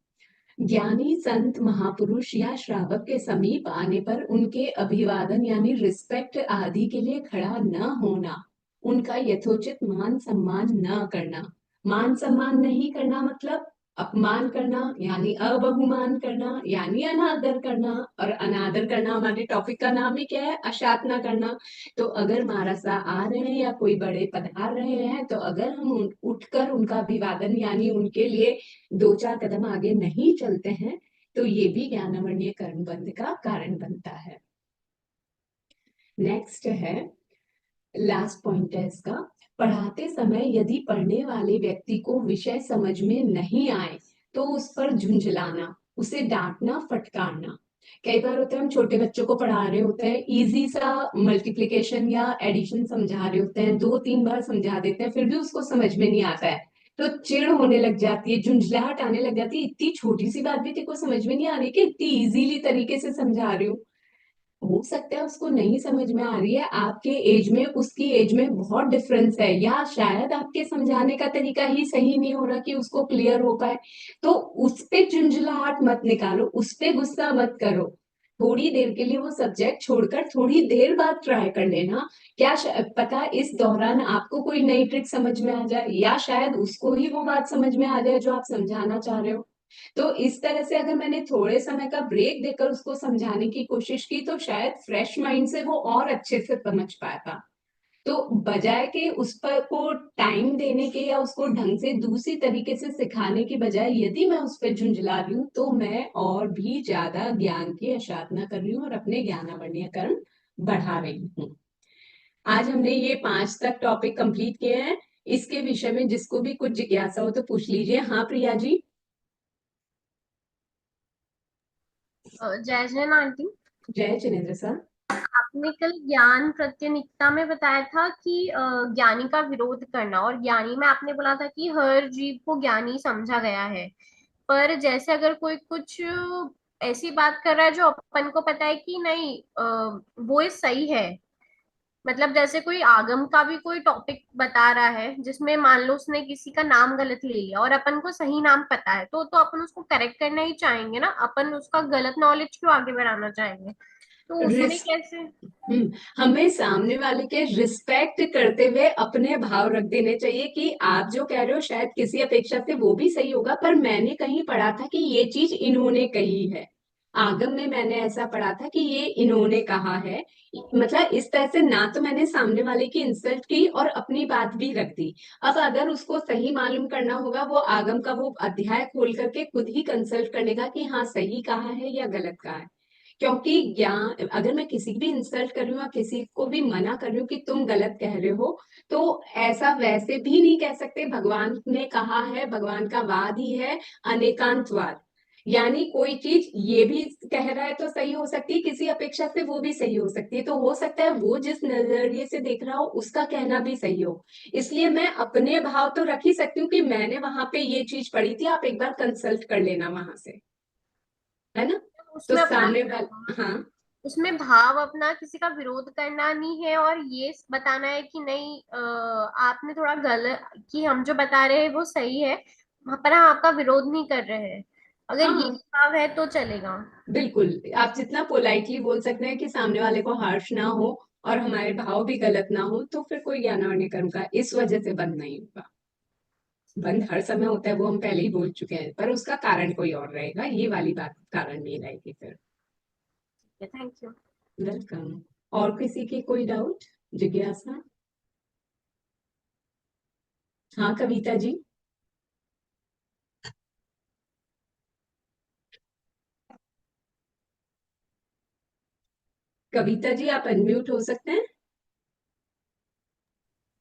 ज्ञानी संत महापुरुष या श्रावक के समीप आने पर उनके अभिवादन यानी रिस्पेक्ट आदि के लिए खड़ा न होना, उनका यथोचित मान सम्मान न करना। मान सम्मान नहीं करना मतलब अपमान करना, यानी अबहुमान करना, यानी अनादर करना। और अनादर करना हमारे टॉपिक का नाम ही क्या है, अशातना करना। तो अगर महाराज साहब आ रहे हैं या कोई बड़े पधार रहे हैं, तो अगर हम उठकर उनका अभिवादन यानी उनके लिए दो चार कदम आगे नहीं चलते हैं, तो ये भी ज्ञानावर्णीय कर्म बंध का कारण बनता है। नेक्स्ट है, लास्ट पॉइंट है इसका, पढ़ाते समय यदि पढ़ने वाले व्यक्ति को विषय समझ में नहीं आए तो उस पर झुंझलाना, उसे डांटना फटकारना। कई बार होता है हम छोटे बच्चों को पढ़ा रहे होते हैं, इजी सा मल्टीप्लिकेशन या एडिशन समझा रहे होते हैं, 2-3 बार समझा देते हैं, फिर भी उसको समझ में नहीं आता है, तो चिढ़ होने लग जाती है, झुंझलाहट आने लग जाती है, इतनी छोटी सी बात भी तेरे को समझ में नहीं आ रही कि इतनी इजीली तरीके से समझा रही हूँ। हो सकता है उसको नहीं समझ में आ रही है, आपके एज में उसकी एज में बहुत डिफरेंस है, या शायद आपके समझाने का तरीका ही सही नहीं हो रहा कि उसको क्लियर हो पाए। तो उस पे झुंझलाहट मत निकालो, उस पे गुस्सा मत करो, थोड़ी देर के लिए वो सब्जेक्ट छोड़कर थोड़ी देर बाद ट्राई कर लेना। क्या पता इस दौरान आपको कोई नई ट्रिक समझ में आ जाए, या शायद उसको ही वो बात समझ में आ जाए जो आप समझाना चाह रहे हो। तो इस तरह से अगर मैंने थोड़े समय का ब्रेक देकर उसको समझाने की कोशिश की, तो शायद फ्रेश माइंड से वो और अच्छे से समझ पाता। तो बजाय के उस पर को टाइम देने के या उसको ढंग से दूसरी तरीके से सिखाने की बजाय यदि मैं उस पर झुंझला रही हूँ, तो मैं और भी ज्यादा ज्ञान की अशातना कर रही हूँ और अपने ज्ञानावर्णीय कर्म बढ़ा रही हूँ। आज हमने ये 5 तक टॉपिक कंप्लीट किए हैं। इसके विषय में जिसको भी कुछ जिज्ञासा हो तो पूछ लीजिए। हाँ प्रिया जी। जय जैन आंटी, जय जिनेन्द्र सर। आपने कल ज्ञान प्रत्यनिष्ठा में बताया था कि ज्ञानी का विरोध करना, और ज्ञानी में आपने बोला था कि हर जीव को ज्ञानी समझा गया है। पर जैसे अगर कोई कुछ ऐसी बात कर रहा है जो अपन को पता है कि नहीं वो सही है, मतलब जैसे कोई आगम का भी कोई टॉपिक बता रहा है जिसमें मान लो उसने किसी का नाम गलत ले लिया और अपन को सही नाम पता है, तो अपन उसको करेक्ट करना ही चाहेंगे ना, अपन उसका गलत नॉलेज क्यों आगे बढ़ाना चाहेंगे, तो उसमें रिस कैसे। हमें सामने वाले के रिस्पेक्ट करते हुए अपने भाव रख देने चाहिए कि आप जो कह रहे हो शायद किसी अपेक्षा से वो भी सही होगा, पर मैंने कहीं पढ़ा था कि ये चीज इन्होंने कही है। आगम में मैंने ऐसा पढ़ा था कि ये इन्होंने कहा है। मतलब इस तरह से ना तो मैंने सामने वाले की इंसल्ट की और अपनी बात भी रख दी। अब अगर उसको सही मालूम करना होगा, वो आगम का वो अध्याय खोल करके खुद ही कंसल्ट कर लेगा कि हाँ सही कहा है या गलत कहा है। क्योंकि ज्ञान, अगर मैं किसी की भी इंसल्ट कर रही हूँ या किसी को भी मना कर रही हूँ कि तुम गलत कह रहे हो, तो ऐसा वैसे भी नहीं कह सकते। भगवान ने कहा है, भगवान का वाद ही है अनेकांतवाद, यानी कोई चीज ये भी कह रहा है तो सही हो सकती है, किसी अपेक्षा से वो भी सही हो सकती है, तो हो सकता है वो जिस नजरिए से देख रहा हो उसका कहना भी सही हो। इसलिए मैं अपने भाव तो रख ही सकती हूँ कि मैंने वहां पे ये चीज पढ़ी थी, आप एक बार कंसल्ट कर लेना वहां से, है ना। तो उसमें अपना सामने वाला, हाँ, उसमें भाव अपना किसी का विरोध करना नहीं है और ये बताना है कि नहीं आपने थोड़ा गलत, कि हम जो बता रहे हैं वो सही है, पर हम आपका विरोध नहीं कर रहे हैं, अगर ये हाँ, भाव है तो चलेगा। बिल्कुल। आप जितना पोलाइटली बोल सकते हैं कि सामने वाले को हर्ष ना हो और हमारे भाव भी गलत ना हो, तो फिर कोई ज्ञानावर्ण कर्म का इस वजह से बंद नहीं होगा। बंद हर समय होता है वो हम पहले ही बोल चुके हैं, पर उसका कारण कोई और रहेगा, ये वाली बात कारण नहीं रहेगी फिर। Thank you. वेलकम। और किसी की कोई डाउट, जिज्ञासा? हाँ, कविता जी। कविता जी, आप अनम्यूट हो सकते हैं।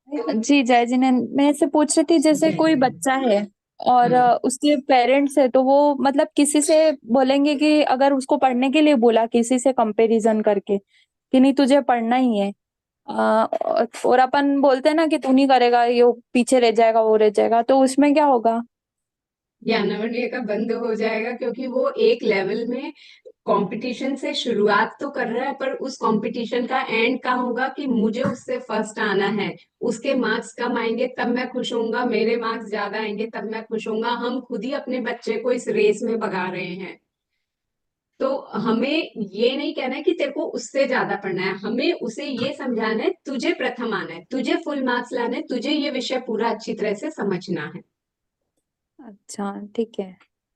जी जय जिनेंद्र, मैं ऐसे पूछ रही थी जैसे जय कोई जय। बच्चा है और हाँ, उसके पेरेंट्स है, तो वो मतलब किसी से बोलेंगे कि अगर उसको पढ़ने के लिए बोला किसी से कंपैरिजन करके कि नहीं तुझे पढ़ना ही है, और अपन बोलते हैं ना कि तू नहीं करेगा ये पीछे रह जाएगा वो रह जाएगा, तो उसमें क्या होगा? ज्ञानावर्ण का बंद हो जाएगा, क्योंकि वो एक लेवल में कंपटीशन से शुरुआत तो कर रहा है, पर उस कंपटीशन का एंड कहाँ होगा कि मुझे उससे फर्स्ट आना है। उसके मार्क्स कम आएंगे तब मैं खुश होऊंगा, मेरे मार्क्स ज्यादा आएंगे तब मैं खुश होऊंगा। हम खुद ही अपने बच्चे को इस रेस में भगा रहे हैं। तो हमें ये नहीं कहना है कि तेरे को उससे ज्यादा पढ़ना है, हमें उसे ये समझाना है तुझे प्रथम आना है, तुझे फुल मार्क्स लाना है, तुझे ये विषय पूरा अच्छी तरह से समझना अच्छा ठीक है।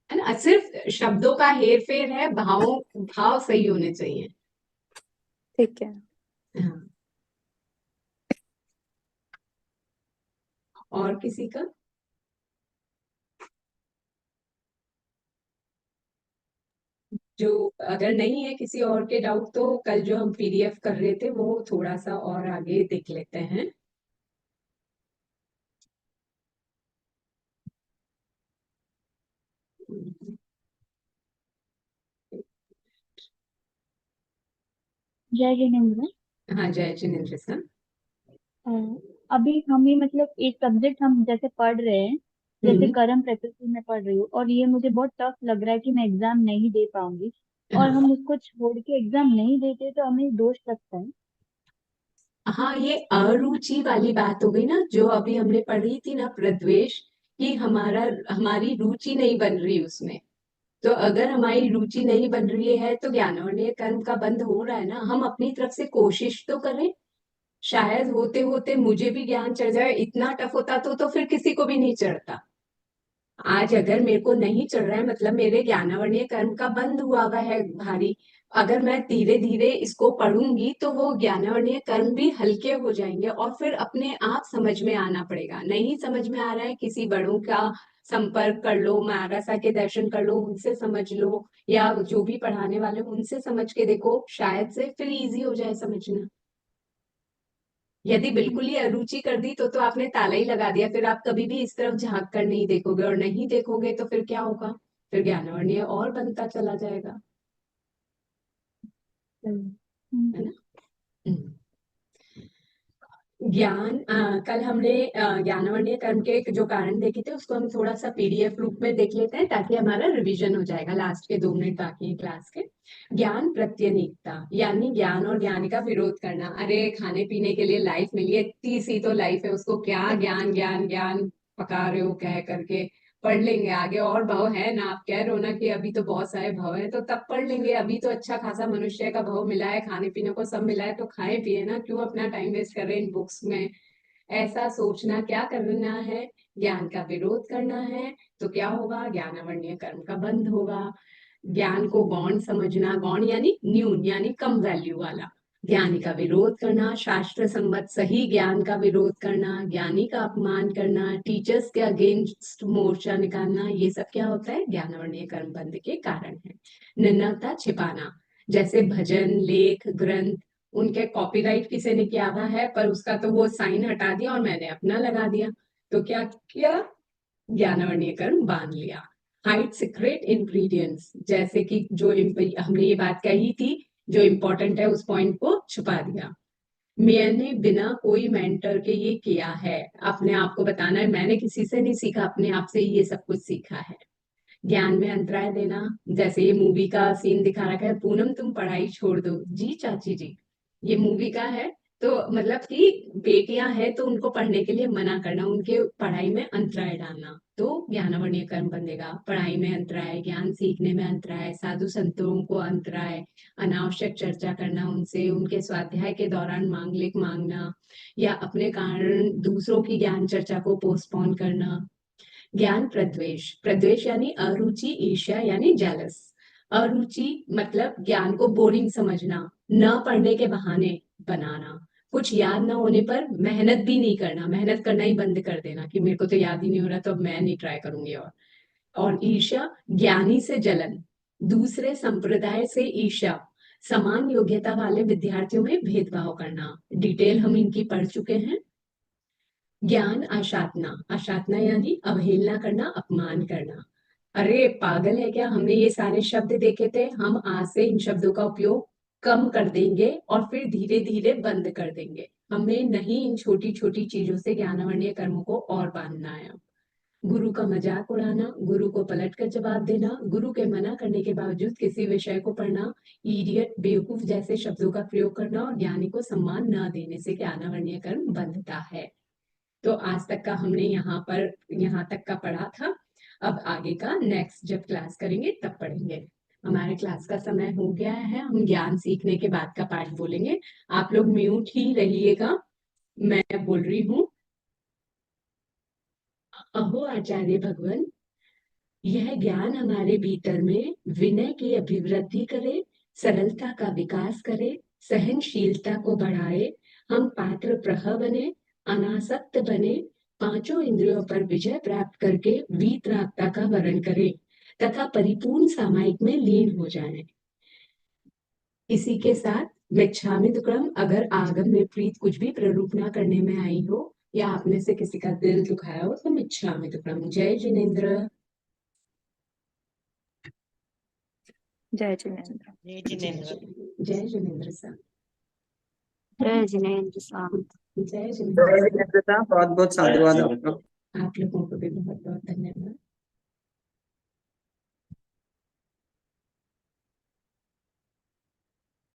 है ना। सिर्फ शब्दों का हेर फेर है, भाव सही होने चाहिए। ठीक है। हाँ। और किसी का? जो अगर नहीं है किसी और के डाउट, तो कल जो हम पीडीएफ कर रहे थे वो थोड़ा सा और आगे देख लेते हैं। जय जिनेंद्र। हाँ, जय जिनेन्द्र सर। अ, अभी हमें मतलब एक सब्जेक्ट हम जैसे पढ़ रहे हैं, जैसे हम्म। कर्म प्रकृति में पढ़ रही हूँ, और ये मुझे बहुत टफ लग रहा है कि मैं एग्जाम नहीं दे पाऊंगी, और हाँ, हम उसको छोड़ के एग्जाम नहीं देते तो हमें दोष लगता है। हाँ, ये अरुचि वाली बात हो गई ना, जो अभी हमने पढ़ी थी ना, प्रद्वेष, कि हमारी रुचि नहीं बन रही उसमें। तो अगर हमारी रुचि नहीं बन रही है तो ज्ञानवर्णीय कर्म का बंद हो रहा है ना, हम अपनी तरफ से कोशिश तो करें। शायद होते होते मुझे भी ज्ञान चढ़ जाए, इतना टफ होता तो फिर किसी को भी नहीं चढ़ता। आज अगर मेरे को नहीं चढ़ रहा है, मतलब मेरे ज्ञानावरणीय कर्म का बंद हुआ हुआ है भारी। अगर मैं धीरे धीरे इसको पढ़ूंगी तो वो ज्ञानावरणीय कर्म भी हल्के हो जाएंगे, और फिर अपने आप समझ में आना पड़ेगा। नहीं समझ में आ रहा है, किसी बड़ों का संपर्क कर लो, महाराजा के दर्शन कर लो, उनसे समझ लो, या जो भी पढ़ाने वाले हैं, उनसे समझ के देखो, शायद से फिर इजी हो जाए समझना। यदि बिल्कुल ही अरुचि कर दी तो आपने ताला ही लगा दिया, फिर आप कभी भी इस तरफ झांक कर नहीं देखोगे, और नहीं देखोगे तो फिर क्या होगा? फिर ज्ञानवर्णीय और बनता चला जाएगा, है ना। हम्म। कल हमने ज्ञानवर्णीय कर्म के जो कारण देखे थे उसको हम थोड़ा सा पीडीएफ रूप में देख लेते हैं, ताकि हमारा रिवीजन हो जाएगा। लास्ट के 2 मिनट बाकी है क्लास के। ज्ञान प्रत्यनीकता, यानी ज्ञान और ज्ञानी का विरोध करना। अरे, खाने पीने के लिए लाइफ मिली है, इतनी सी तो लाइफ है, उसको क्या ज्ञान ज्ञान ज्ञान पका रहे हो कह करके। पढ़ लेंगे आगे, और भव है ना, आप कह रहे हो ना कि अभी तो बहुत सारे भव है, तो तब पढ़ लेंगे। अभी तो अच्छा खासा मनुष्य का भव मिला है, खाने पीने को सब मिला है, तो खाए पिए ना, क्यों अपना टाइम वेस्ट कर रहे हैं इन बुक्स में। ऐसा सोचना क्या करना है? ज्ञान का विरोध करना है। तो क्या होगा? ज्ञानावरणीय कर्म का बंध होगा। ज्ञान को गौण समझना, गौण यानी न्यून, यानी कम वैल्यू वाला। ज्ञानी का विरोध करना, शास्त्र सम्मत सही ज्ञान का विरोध करना, ज्ञानी का अपमान करना, टीचर्स के अगेंस्ट मोर्चा निकालना, ये सब क्या होता है? ज्ञानावरणीय कर्म बंध के कारण है। निर्नवता छिपाना, जैसे भजन, लेख, ग्रंथ, उनके कॉपीराइट किसी ने किया हुआ है, पर उसका तो वो साइन हटा दिया और मैंने अपना लगा दिया, तो क्या किया? ज्ञानावरणीय कर्म बांध लिया। हाइड सीक्रेट इंग्रेडिएंट्स, जैसे कि जो हमने ये बात कही थी, जो इम्पोर्टेंट है उस पॉइंट को छुपा दिया। मैंने बिना कोई मेंटर के ये किया है, अपने आप को बताना है मैंने किसी से नहीं सीखा, अपने आप से ही ये सब कुछ सीखा है। ज्ञान में अंतराय देना, जैसे ये मूवी का सीन दिखा रखा है, पूनम तुम पढ़ाई छोड़ दो। जी चाची जी, ये मूवी का है। तो मतलब कि बेटियां हैं तो उनको पढ़ने के लिए मना करना, उनके पढ़ाई में अंतराय डालना, तो ज्ञानावरणीय कर्म बनेगा। पढ़ाई में अंतराय, ज्ञान सीखने में अंतराय, साधु संतों को अंतराय, अनावश्यक चर्चा करना उनसे, उनके स्वाध्याय के दौरान मांगलिक मांगना, या अपने कारण दूसरों की ज्ञान चर्चा को पोस्टपोन करना। ज्ञान प्रद्वेष, प्रद्वेष यानी अरुचि, ईर्ष्या यानी जेलस। अरुचि मतलब ज्ञान को बोरिंग समझना, न पढ़ने के बहाने बनाना, कुछ याद न होने पर मेहनत भी नहीं करना, मेहनत करना ही बंद कर देना कि मेरे को तो याद ही नहीं हो रहा तो अब मैं नहीं ट्राई करूंगी। और ईर्ष्या, ज्ञानी से जलन, दूसरे संप्रदाय से ईर्ष्या, समान योग्यता वाले विद्यार्थियों में भेदभाव करना। डिटेल हम इनकी पढ़ चुके हैं। ज्ञान आशातना, आशातना यानी अवहेलना करना, अपमान करना। अरे पागल है क्या, हमने ये सारे शब्द देखे थे, हम आज से इन शब्दों का उपयोग कम कर देंगे और फिर धीरे धीरे बंद कर देंगे। हमें नहीं इन छोटी छोटी चीजों से ज्ञानावरणीय कर्मों को और बांधना है। गुरु का मजाक उड़ाना, गुरु को पलट कर जवाब देना, गुरु के मना करने के बावजूद किसी विषय को पढ़ना, इडियट, बेवकूफ जैसे शब्दों का प्रयोग करना और ज्ञानी को सम्मान न देने से ज्ञानावरणीय कर्म बंधता है। तो आज तक का हमने यहाँ तक का पढ़ा था। अब आगे का नेक्स्ट जब क्लास करेंगे तब पढ़ेंगे। हमारे क्लास का समय हो गया है, हम ज्ञान सीखने के बाद का पाठ बोलेंगे। आप लोग म्यूट ही रहिएगा, मैं बोल रही हूँ। अहो आचार्य भगवान, यह ज्ञान हमारे भीतर में विनय की अभिवृद्धि करे, सरलता का विकास करे, सहनशीलता को बढ़ाए, हम पात्र प्रह बने, अनासक्त बने, पांचों इंद्रियों पर विजय प्राप्त करके वीतरागता का वर्ण करें तथा परिपूर्ण सामायिक में लीन हो जाएं। इसी के साथ मिच्छामि दुक्कडम, अगर आगम में प्रीत कुछ भी प्ररूप ना करने में आई हो या आप में से किसी का दिल दुखाया हो तो मिच्छामि दुक्कडम। जय जिनेन्द्र। जय जिनेन्द्र। जय जिनेन्द्र। जय जिनेन्द्र सर। जय जिनेन्द्र साहब। जय जिनेन्द्र। बहुत बहुत साधुवाद आपका। आप लोगों को भी बहुत बहुत धन्यवाद।